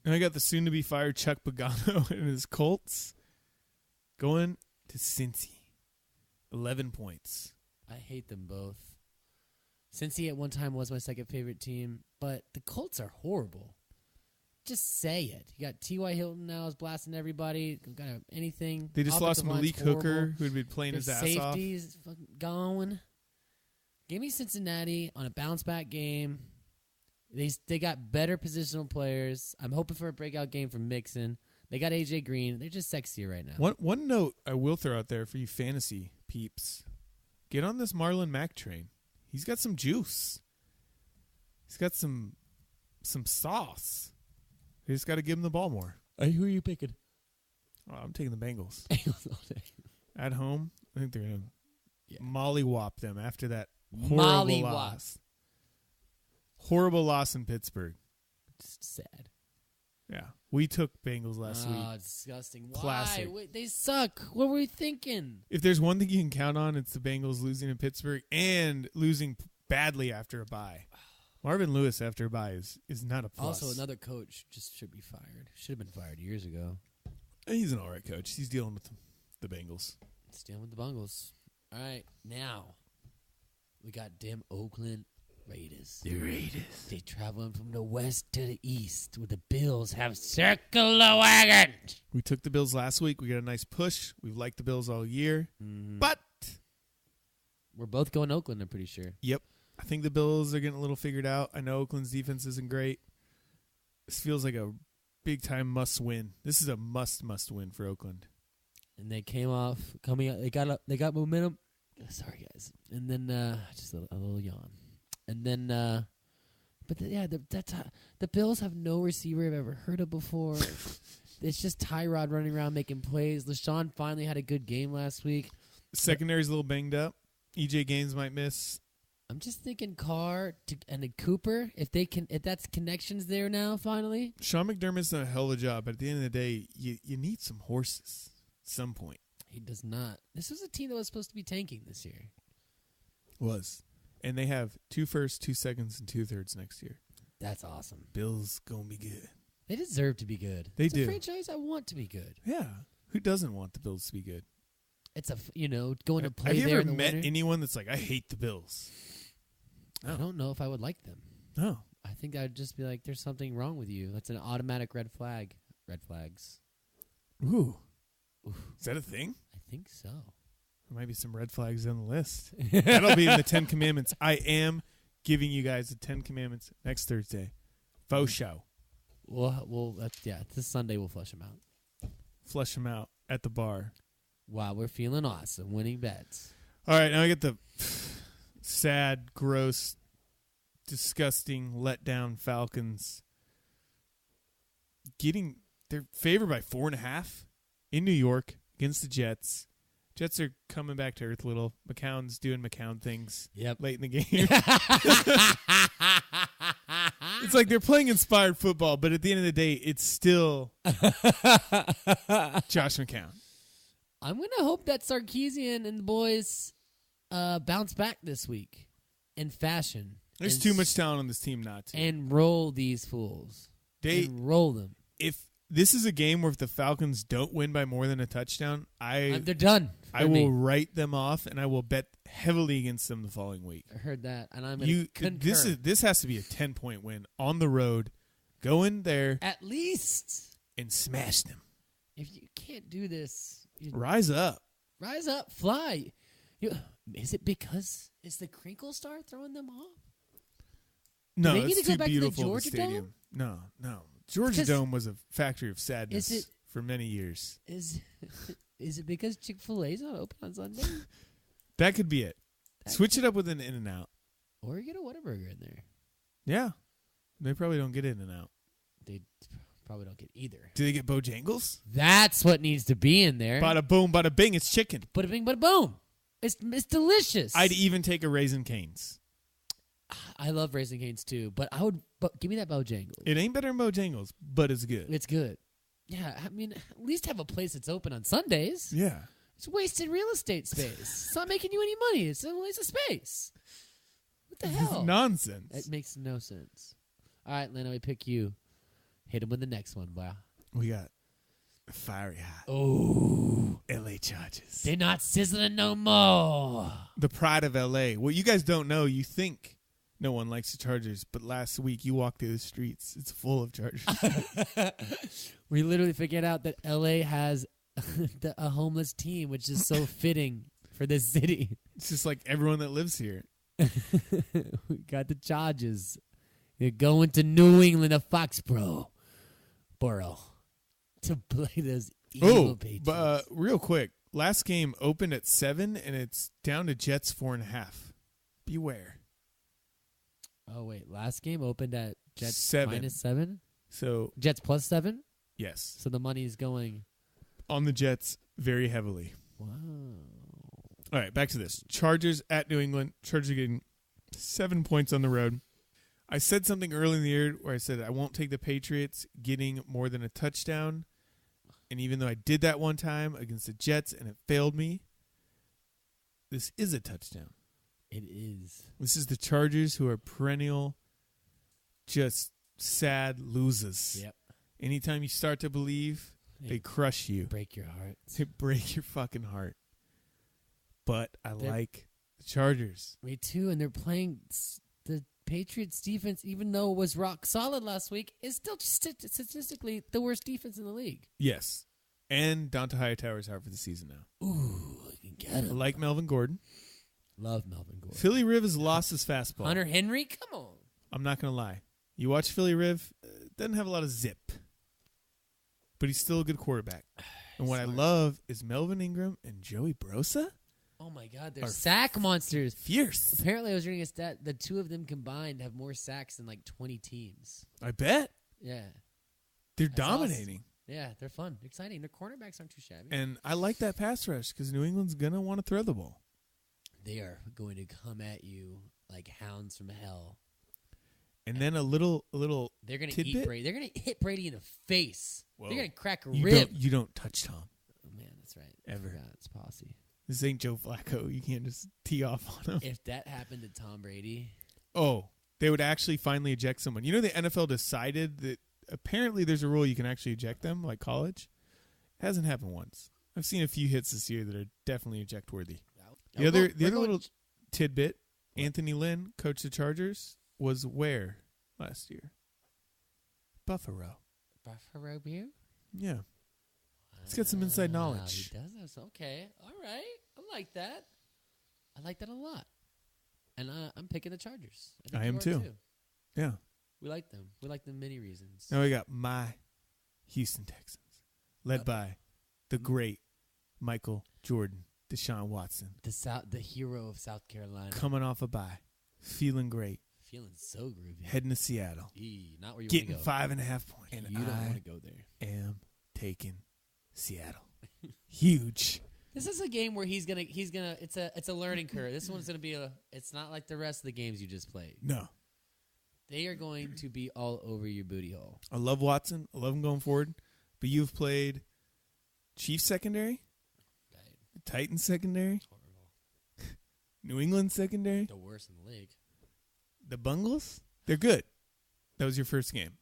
And I got the soon-to-be-fired Chuck Pagano and his Colts going to Cincy. 11 points. I hate them both. Cincy at one time was my second favorite team, but the Colts are horrible. Just say it. You got T.Y. Hilton now is blasting everybody. Got anything. They just lost Offensive line's Malik horrible. Hooker, who had been playing Their his ass safeties fucking going. Give me Cincinnati on a bounce-back game. They got better positional players. I'm hoping for a breakout game from Mixon. They got A.J. Green. They're just sexier right now. off. One note I will throw out there for you fantasy peeps. Get on this Marlon Mack train. He's got some juice. He's got some sauce. You just got to give him the ball more. Who are you picking? Oh, I'm taking the Bengals. Bengals all day. At home, I think they're going to mollywop them after that Mollywop. loss. Horrible loss in Pittsburgh. Just sad. Yeah. We took Bengals last week. Oh, disgusting. Why? Classic. Wait, they suck. What were we thinking? If there's one thing you can count on, it's the Bengals losing in Pittsburgh and losing badly after a bye. Marvin Lewis after a bye is not a plus. Also, another coach just should be fired. Should have been fired years ago. He's an all right coach. He's dealing with the Bengals. It's dealing with the Bungles. All right, now we got them Oakland Raiders. The Raiders. They traveling from the west to the east, where the Bills have circled the wagon. We took the Bills last week. We got a nice push. We've liked the Bills all year. Mm-hmm. But we're both going Oakland, I'm pretty sure. Yep. I think the Bills are getting a little figured out. I know Oakland's defense isn't great. This feels like a big-time must-win. This is a must-win for Oakland. And they came off coming out. They got momentum. Sorry, guys. And then just a little yawn. And then, the Bills have no receiver I've ever heard of before. It's just Tyrod running around making plays. LaShawn finally had a good game last week. Secondary's a little banged up. EJ Gaines might miss. I'm just thinking Carr and then Cooper. If that's connections there now, finally. Sean McDermott's done a hell of a job, but at the end of the day, you need some horses at some point. He does not. This was a team that was supposed to be tanking this year. Was. And they have 2 firsts, 2 seconds, and 2 thirds next year. That's awesome. Bills gonna be good. They deserve to be good. They it's do. A franchise I want to be good. Yeah. Who doesn't want the Bills to be good? It's going to play Have you there ever in the met winter. anyone that's like, I hate the Bills? I don't know if I would like them. No. I think I'd just be like, there's something wrong with you. That's an automatic red flag. Red flags. Ooh. Is that a thing? I think so. There might be some red flags on the list. That'll be in the 10 Commandments. I am giving you guys the 10 Commandments next Thursday. Faux show. This Sunday we'll flush them out. Flush them out at the bar. Wow, we're feeling awesome. Winning bets. All right, now I get the sad, gross, disgusting, letdown Falcons. They're favored by 4.5 in New York against the Jets. Jets are coming back to earth a little. McCown's doing McCown things late in the game. It's like they're playing inspired football, but at the end of the day, it's still Josh McCown. I'm going to hope that Sarkisian and the boys bounce back this week in fashion. There's too much talent on this team not to. And roll these fools. And roll them. If this is a game where if the Falcons don't win by more than a touchdown, they're done. I will write them off, and I will bet heavily against them the following week. I heard that, and I'm going to concur. This has to be a 10-point win on the road. Go in there. At least. And smash them. If you can't do this. Rise up. Rise up. Fly. Is it because is the Crinkle Star throwing them off? No, do they need it's to go too back beautiful to the Georgia stadium. No. Georgia Dome was a factory of sadness is it, for many years. Is it because Chick-fil-A's not open on Sunday? That could be it. Switch it up with an In-N-Out. Or you get a Whataburger in there. Yeah. They probably don't get In-N-Out. They probably don't get either. Do they get Bojangles? That's what needs to be in there. Bada boom, bada bing, it's chicken. Bada bing, bada boom. It's delicious. I'd even take a Raisin Cane's. I love Raisin Cane's too, but give me that Bojangles. It ain't better than Bojangles, but it's good. It's good. Yeah, I mean, at least have a place that's open on Sundays. Yeah. It's wasted real estate space. It's not making you any money. It's a waste of space. What the hell? Nonsense. It makes no sense. All right, Leno, we pick you. Hit him with the next one, boy. We got fiery hot. Oh. L.A. Chargers. They're not sizzling no more. The pride of L.A. What you guys don't know, you think no one likes the Chargers, but last week you walked through the streets. It's full of Chargers. We literally figured out that L.A. has a homeless team, which is so fitting for this city. It's just like everyone that lives here. We got the Chargers. They're going to New England, a Foxborough to play those evil Patriots. But real quick, last game opened at 7, and it's down to Jets 4.5. Beware. Oh, wait. Last game opened at Jets 7. -7? So Jets +7? Yes. So the money's going on the Jets very heavily. Wow. All right, back to this. Chargers at New England. Chargers getting 7 points on the road. I said something early in the year where I said I won't take the Patriots getting more than a touchdown. And even though I did that one time against the Jets and it failed me, this is a touchdown. It is. This is the Chargers, who are perennial, just sad losers. Yep. Anytime you start to believe, they crush you. Break your heart. They break your fucking heart. But I like the Chargers. Me too, and they're playing the Patriots defense, even though it was rock solid last week, is still statistically the worst defense in the league. Yes. And Dante Hightower's out for the season now. Ooh, I can get him. I like Melvin Gordon. Love Melvin Gordon. Philly Riv has lost his fastball. Hunter Henry, come on. I'm not going to lie. You watch Philly Riv, doesn't have a lot of zip. But he's still a good quarterback. And what I love is Melvin Ingram and Joey Brosa. Oh, my God. They're sack monsters. Fierce. Apparently, I was reading a stat. The two of them combined have more sacks than like 20 teams. I bet. Yeah. They're dominating. Awesome. Yeah, they're fun. Exciting. Their cornerbacks aren't too shabby. And I like that pass rush because New England's going to want to throw the ball. They are going to come at you like hounds from hell. And then a little They're gonna tidbit? eat Brady. They're gonna hit Brady in the face. Whoa. They're gonna crack a You rib. you don't touch Tom. Oh, man, that's right. Ever. I forgot it's posse. This ain't Joe Flacco. You can't just tee off on him. If that happened to Tom Brady, Oh, they would actually finally eject someone. You know, the NFL decided that apparently there's a rule you can actually eject them, like college. It hasn't happened once. I've seen a few hits this year that are definitely eject worthy. The other little tidbit: Anthony Lynn, coach the Chargers, was where last year? Buffalo. Buffalo Bill. Yeah, he's got some inside knowledge. He does have some. Okay, all right. I like that. I like that a lot. And I'm picking the Chargers. I am too. Yeah. We like them. We like them many reasons. Now we got my Houston Texans, led by the great Michael Jordan, Deshaun Watson, The hero of South Carolina. coming off a bye, feeling great, Feeling so groovy. heading to Seattle, Not where you getting want to go. 5.5 points. And You don't I want to go there. am taking Seattle. Huge. This is a game where he's gonna. It's a learning curve. This one's gonna be It's not like the rest of the games you just played. No. They are going to be all over your booty hole. I love Watson. I love him going forward. But you've played Chiefs secondary, Right. Titans secondary, Horrible. New England secondary, The worst in the league. the Bungles. They're good. That was your first game.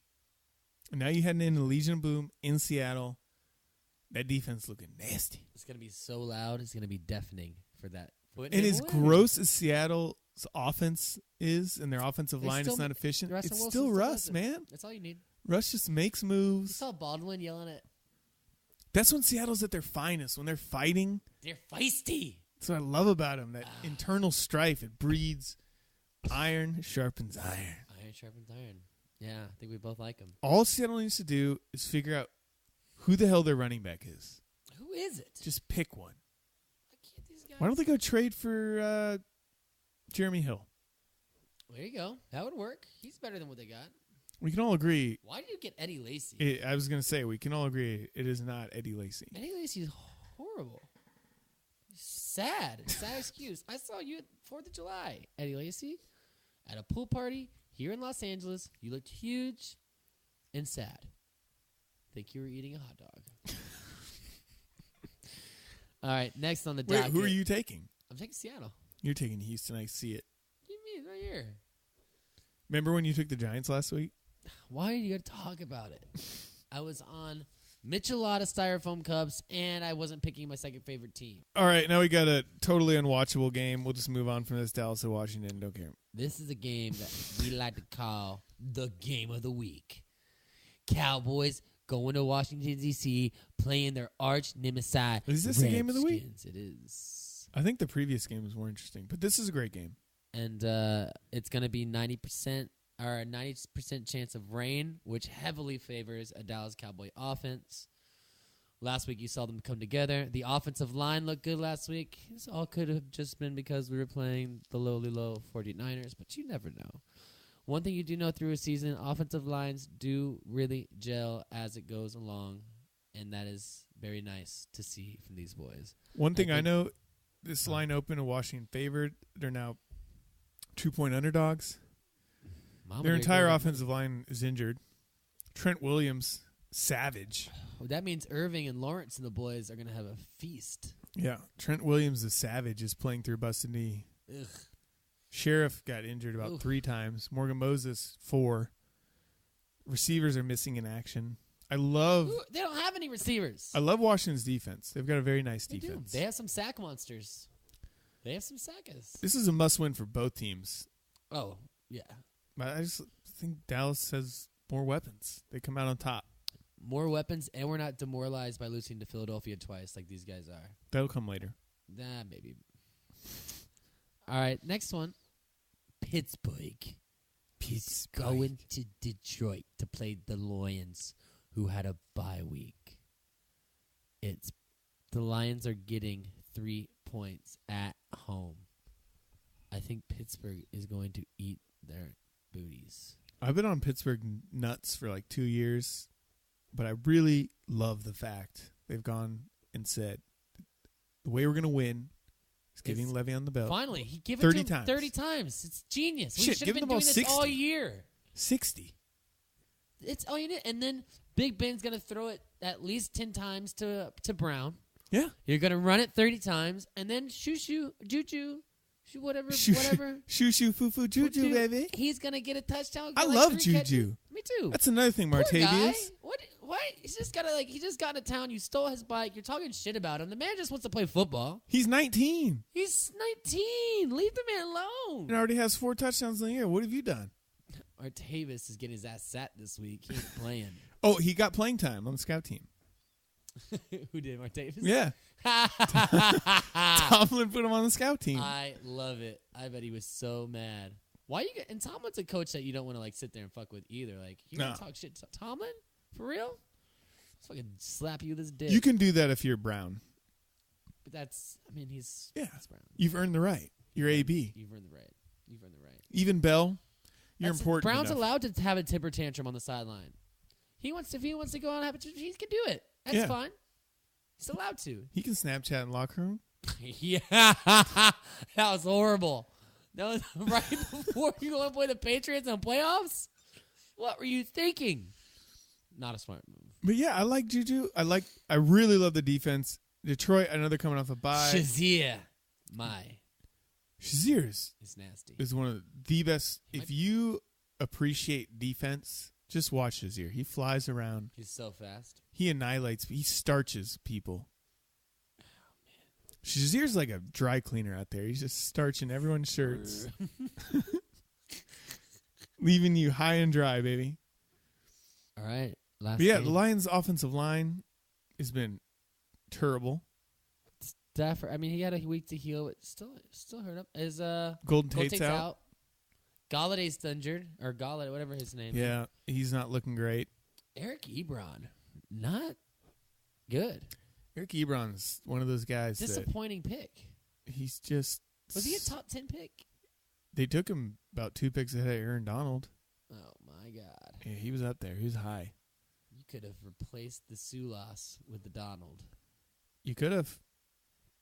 And now you're heading into Legion of Boom in Seattle. That defense looking nasty. It's gonna be so loud. It's gonna be deafening for that. But And it as will. gross as Seattle's offense is and their offensive line still- is not efficient, Russell it's Wilson still Russ, does it. man. That's all you need. Russ just makes You moves. saw Baldwin yelling at. That's when Seattle's at their finest. When they're fighting, They're feisty. that's what I love about them. That internal strife, it breeds iron, sharpens iron. Iron sharpens iron. Yeah, I think we both like him. All Seattle needs to do is figure out who the hell their running back is. Who is it? Just pick one. Why can't these guys? Why don't they go trade for Jeremy Hill? There you go. That would work. He's better than what they got. We can all agree. Why did you get Eddie Lacy? I was going to say, we can all agree it is not Eddie Lacy. Eddie Lacy's horrible. Sad excuse. I saw you at 4th of July, Eddie Lacy, at a pool party here in Los Angeles. You looked huge and sad. Think you were eating a hot dog. All right, next on the Wait, docket. who are you taking? I'm taking Seattle. You're taking Houston. I see it. Give me it right here. Remember when you took the Giants last week? Why are you going to talk about it? I was on Michelada Styrofoam Cups, and I wasn't picking my second favorite team. All right, now we got a totally unwatchable game. We'll just move on from this. Dallas to Washington. Don't care. This is a game that we like to call the game of the week. Cowboys going to Washington, D.C., playing their arch nemesis. Is this the game of the week? Redskins. It is. I think the previous game was more interesting, but this is a great game. And it's going to be 90% or a 90% chance of rain, which heavily favors a Dallas Cowboy offense. Last week you saw them come together. The offensive line looked good last week. This all could have just been because we were playing the lowly low 49ers, but you never know. One thing you do know through a season, offensive lines do really gel as it goes along, and that is very nice to see from these boys. One thing I think- know, this line opened to Washington favored. They're now 2-point underdogs. Mama Their dear, entire go. offensive line is injured. Trent Williams, savage. Well, that means Irving and Lawrence and the boys are going to have a feast. Yeah, Trent Williams, the savage, is playing through a busted knee. Ugh. Sheriff got injured about Oof. 3 times. Morgan Moses, 4. Receivers are missing in action. I love Ooh, they don't have any receivers. Washington's defense. They've got a very nice They do. defense. They have some sack monsters. They have some sackers. This is a must-win for both teams. Oh, yeah. But I just think Dallas has more weapons. They come out on top. More weapons, and we're not demoralized by losing to Philadelphia twice like these guys are. That'll come later. Nah, maybe. All right, next one. Pittsburgh. He's going to Detroit to play the Lions, who had a bye week. The Lions are getting 3 points at home. I think Pittsburgh is going to eat their booties. I've been on Pittsburgh nuts for like 2 years, but I really love the fact they've gone and said, the way we're going to win He's giving Le'Veon the belt. Finally, he gave it 30 to him times. 30 times. It's genius. We Shit, should give have him been the doing ball this all 60. year. 60. It's all you need. And then Big Ben's going to throw it at least 10 times to Brown. Yeah. You're going to run it 30 times, and then JuJu, whatever. Shoo, foo, foo, JuJu, baby. He's going to get a touchdown. I get love 3 catches. JuJu. Me too. That's another thing, Poor guy. Martavis. What? He's just got to he just got into town. You stole his bike. You're talking shit about him. The man just wants to play football. He's 19 He's 19. Leave the man alone. and already has 4 touchdowns in the year. What have you done? Martavis is getting his ass sat this week. He ain't playing. Oh, he got playing time on the scout team. Who did, Martavis? Yeah. Tomlin put him on the scout team. I love it. I bet he was so mad. Why you? And Tomlin's a coach that you don't want to sit there and fuck with either. Like you gonna talk shit to Tomlin for real? Let's fucking slap you with his dick. You can do that if you're Brown. But that's. I mean, he's Brown. You've earned the right. You're AB. You've earned the right. Even Bell, you're important. Brown's enough. allowed to have a temper tantrum on the sideline. If he wants to go out and have a he can do it. That's fine. He's allowed to. He can Snapchat in locker room. Yeah, that was horrible. That was right before you want to play the Patriots in playoffs. What were you thinking? Not a smart move. But yeah, I like JuJu. I really love the defense. Detroit, I know they're coming off a bye. Shazier, Shazier's is nasty. is one of the best. If you appreciate defense, just watch Shazier. He flies around. He's so fast. He annihilates. He starches people. Shazier's like a dry cleaner out there. He's just starching everyone's shirts. Leaving you high and dry, baby. All right. But yeah, the Lions' offensive line has been terrible. Stafford, I mean, he had a week to heal, but still hurt him. Is Golden Tate's out. Galladay's injured, or Galladay, whatever his name is. Yeah, he's not looking great. Eric Ebron, not good. Eric Ebron's one of those guys. Disappointing pick. He's just. Was he a top 10 pick? They took him about 2 picks ahead of Aaron Donald. Oh, my God. Yeah, he was up there. He was high. You could have replaced the Sulas with the Donald. You could have.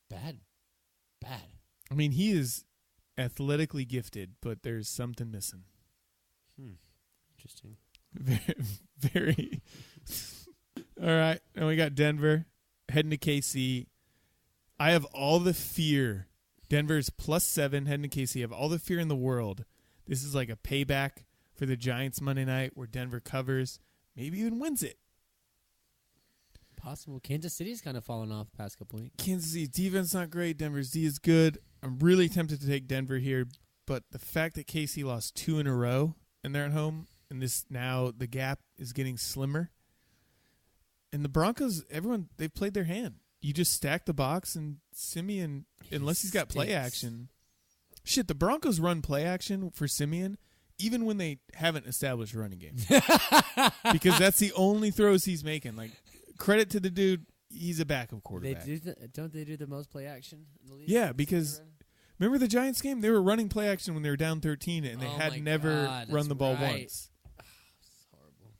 Bad. I mean, he is athletically gifted, but there's something missing. Interesting. Very, very. All right. And we got Denver heading to KC. I have all the fear. Denver's +7 heading to KC. I have all the fear in the world. This is like a payback for the Giants Monday night where Denver covers, maybe even wins it. Possible. Kansas City's kind of fallen off the past couple weeks. Kansas City's defense not great. Denver's D is good. I'm really tempted to take Denver here, but the fact that KC lost 2 in a row and they're at home, and this now the gap is getting slimmer. And the Broncos, they've played their hand. You just stack the box, and Simeon, unless he's got play action. Shit, the Broncos run play action for Simeon even when they haven't established a running game. Because that's the only throws he's making. Like, credit to the dude, he's a backup quarterback. Don't they do the most play action in the league? Yeah, because remember the Giants game? They were running play action when they were down 13, and they had never run the ball once. It's horrible.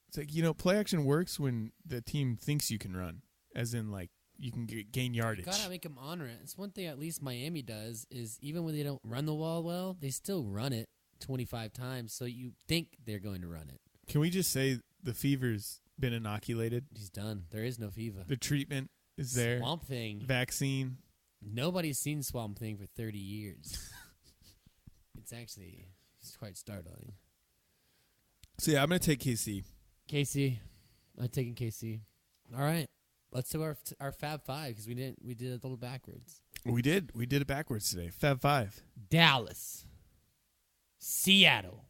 It's like, play action works when the team thinks you can run, as in, like, you can gain yardage. You gotta make them honor it. It's one thing at least Miami does is even when they don't run the ball well, they still run it 25 times, so you think they're going to run it. Can we just say the fever's been inoculated? He's done. There is no fever. The treatment is there. Swamp Thing. Vaccine. Nobody's seen Swamp Thing for 30 years. It's quite startling. So, yeah, I'm going to take KC. I'm taking KC. All right. Let's do our Fab 5 because we did it a little backwards. We did it backwards today. Fab 5. Dallas. Seattle.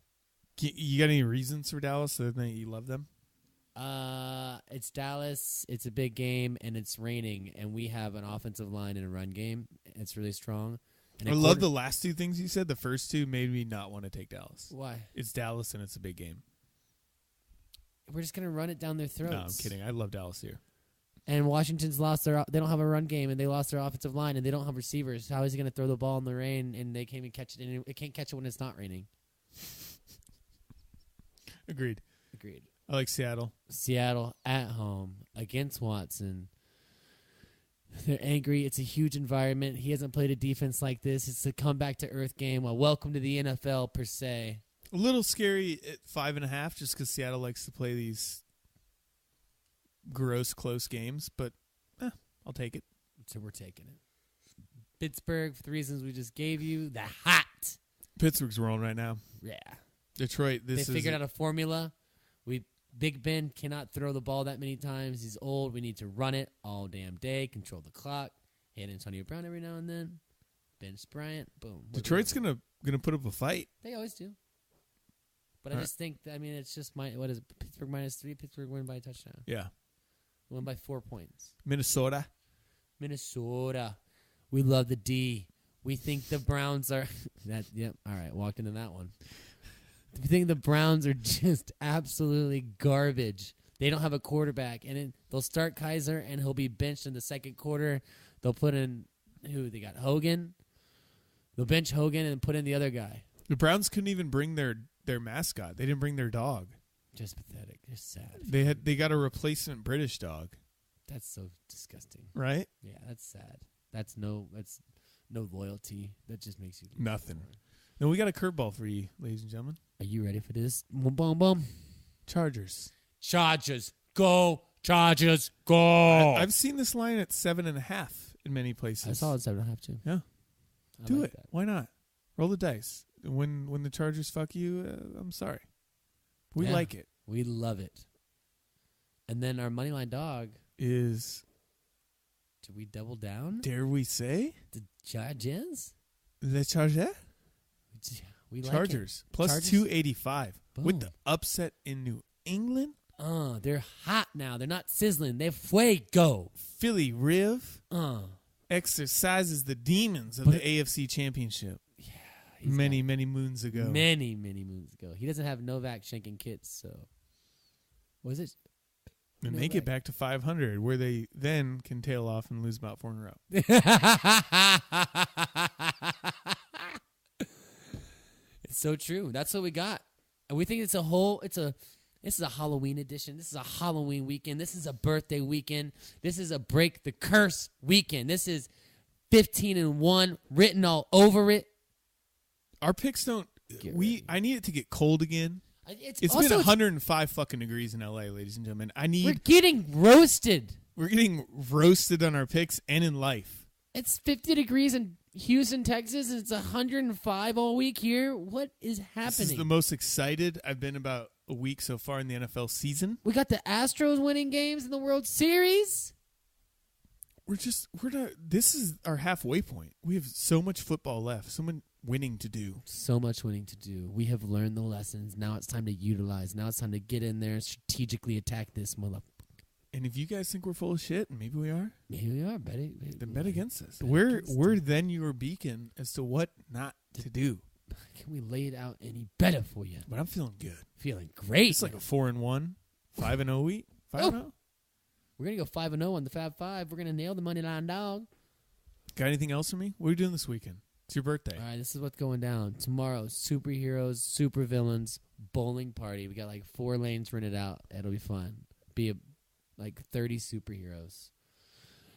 You got any reasons for Dallas other than you love them? It's Dallas. It's a big game, and it's raining, and we have an offensive line and a run game. It's really strong. And I love the last 2 things you said. The first 2 made me not want to take Dallas. Why? It's Dallas, and it's a big game. We're just going to run it down their throats. No, I'm kidding. I love Dallas here. And Washington's they don't have a run game, and they lost their offensive line, and they don't have receivers. How is he going to throw the ball in the rain, and they can't even catch it, and it can't catch it when it's not raining? Agreed. I like Seattle. Seattle at home against Watson. They're angry. It's a huge environment. He hasn't played a defense like this. It's a come back to earth game. Well, welcome to the NFL per se. A little scary at 5.5 just because Seattle likes to play these gross, close games. But I'll take it. So we're taking it. Pittsburgh, for the reasons we just gave you, the hot. Pittsburgh's rolling right now. Yeah. Detroit, They figured out a formula. Big Ben cannot throw the ball that many times. He's old. We need to run it all damn day, control the clock, hit Antonio Brown every now and then, bench Bryant, boom. Detroit's gonna put up a fight. They always do. But I just think, it's just what is it? Pittsburgh -3, Pittsburgh win by a touchdown. Yeah. Win by 4 points. Minnesota. We love the D. We think the Browns are all right, walked into that one. We think the Browns are just absolutely garbage. They don't have a quarterback, and they'll start Kaiser, and he'll be benched in the second quarter. They'll put in who? They got Hogan. They'll bench Hogan and put in the other guy. The Browns couldn't even bring their mascot. They didn't bring their dog. Just pathetic. Just sad. They got a replacement British dog. That's so disgusting. Right? Yeah, that's sad. That's no loyalty. That just makes you nothing. And we got a curveball for you, ladies and gentlemen. Are you ready for this? Boom, boom, boom. Chargers. Go. Chargers, go. I've seen this line at 7.5 in many places. I saw it 7.5 too. Yeah. I Do like it. that. Why not? Roll the dice. When the Chargers fuck you, I'm sorry. We like it. We love it. And then our moneyline dog is. Do we double down? Dare we say? The Chargers? The Chargers? We like Chargers. it. Plus Chargers? 285. Boom. With the upset in New England. They're hot now. They're not sizzling. They're fuego. Philly Riv. Exercises the demons of the AFC Championship. Yeah. Many moons ago. Many moons ago. He doesn't have Novak Shanking kits, so. Was it? And they get back to 500, where they then can tail off and lose about 4 in a row. It's so true. That's what we got. And we think this is a Halloween edition. This is a Halloween weekend. This is a birthday weekend. This is a break the curse weekend. This is 15-1 written all over it. Our picks don't. I need it to get cold again. It's been 105 fucking degrees in LA, ladies and gentlemen. We're getting roasted. We're getting roasted on our picks and in life. It's 50 degrees in Houston, Texas. And it's 105 all week here. What is happening? This is the most excited I've been about a week so far in the NFL season. We got the Astros winning games in the World Series. This is our halfway point. We have so much football left. So much winning to do. So much winning to do. We have learned the lessons. Now it's time to utilize. Now it's time to get in there and strategically attack this motherfucker. And if you guys think we're full of shit, and maybe we are, then bet against us. We're then your beacon as to what not to do. Can we lay it out any better for you? But I'm feeling good. Feeling great. It's like a 4-1, 5-0 week. 5-0. We're gonna go 5-0 on the Fab Five. We're gonna nail the money line dog. Got anything else for me? What are you doing this weekend? It's your birthday. All right, this is what's going down tomorrow. Superheroes, supervillains, bowling party. We got like 4 lanes rented out. It'll be fun. Like 30 superheroes.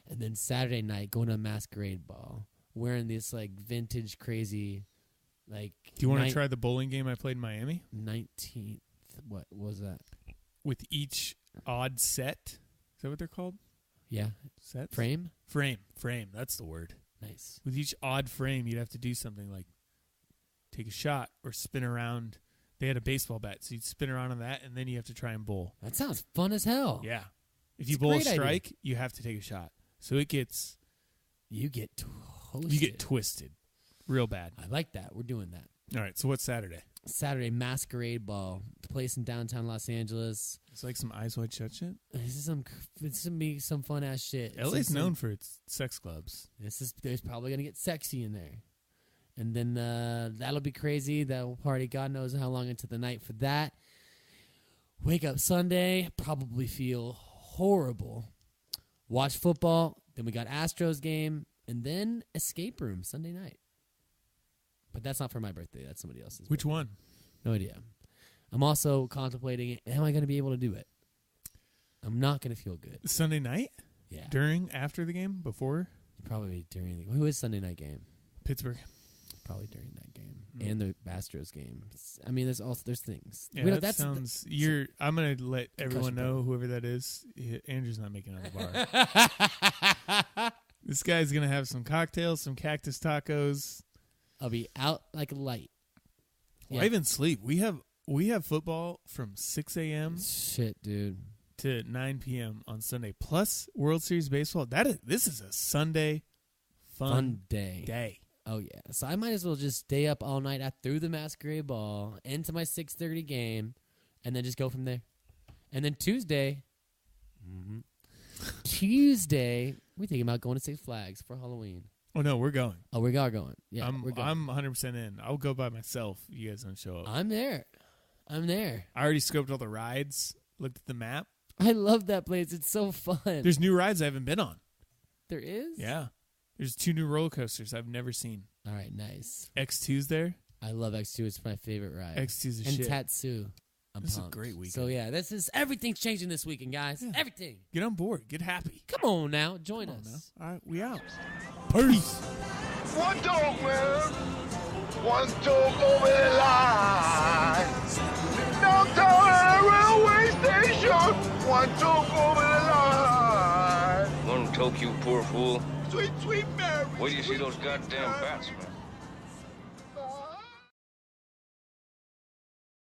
And then Saturday night, going to a masquerade ball. Wearing this like vintage crazy, like. Do you want to try the bowling game I played in Miami? 19th. What was that? With each odd set. Is that what they're called? Yeah. Sets? Frame. That's the word. Nice. With each odd frame, you'd have to do something like take a shot or spin around. They had a baseball bat, so you'd spin around on that, and then you have to try and bowl. That sounds fun as hell. Yeah. If you bowl a strike, you have to take a shot. So it gets... You get toasted. You get twisted. Real bad. I like that. We're doing that. All right, so what's Saturday? Saturday, masquerade ball. The place in downtown Los Angeles. It's like some Eyes Wide Shut shit? It's gonna be some fun-ass shit. LA's known for its sex clubs. There's probably going to get sexy in there. And then that'll be crazy. That'll party God knows how long into the night for that. Wake up Sunday, probably feel horrible. Watch football. Then we got Astros game. And then escape room Sunday night. But that's not for my birthday. That's somebody else's. Which birthday. one? No idea. I'm also contemplating, am I going to be able to do it? I'm not going to feel good. Sunday night? Yeah. After the game, before? Probably during. Who is Sunday night game? Pittsburgh. Probably during that game and the Astros game. I mean, there's things. Yeah, that sounds. I'm gonna let everyone know, whoever that is. Andrew's not making it on the bar. This guy's gonna have some cocktails, some cactus tacos. I'll be out like a light. Why even sleep? We have football from 6 a.m. Shit, dude. To 9 p.m. on Sunday, plus World Series baseball. This is a Sunday fun day. Oh, yeah. So I might as well just stay up all night. I threw the masquerade ball into my 6:30 game and then just go from there. And then Tuesday, we thinking about going to Six Flags for Halloween. Oh, no, we're going. Oh, we are going. Yeah, I'm we're going. I'm 100% in. I'll go by myself if you guys don't show up. I'm there. I already scoped all the rides, looked at the map. I love that place. It's so fun. There's new rides I haven't been on. There is? Yeah. There's 2 new roller coasters I've never seen. All right, nice. X2's there. I love X2. It's my favorite ride. X2's a and shit. Tatsu. This is a pumped. great weekend. So, yeah, everything's changing this weekend, guys. Yeah. Everything. Get on board. Get happy. Come on now. Join us. Now. All right, we out. Peace. One dog, man. One dog over the line. Downtown at a railway station. One dog over the line. One toke, you poor fool. Sweet, sweet Mary. Wait till you see those goddamn bats, man.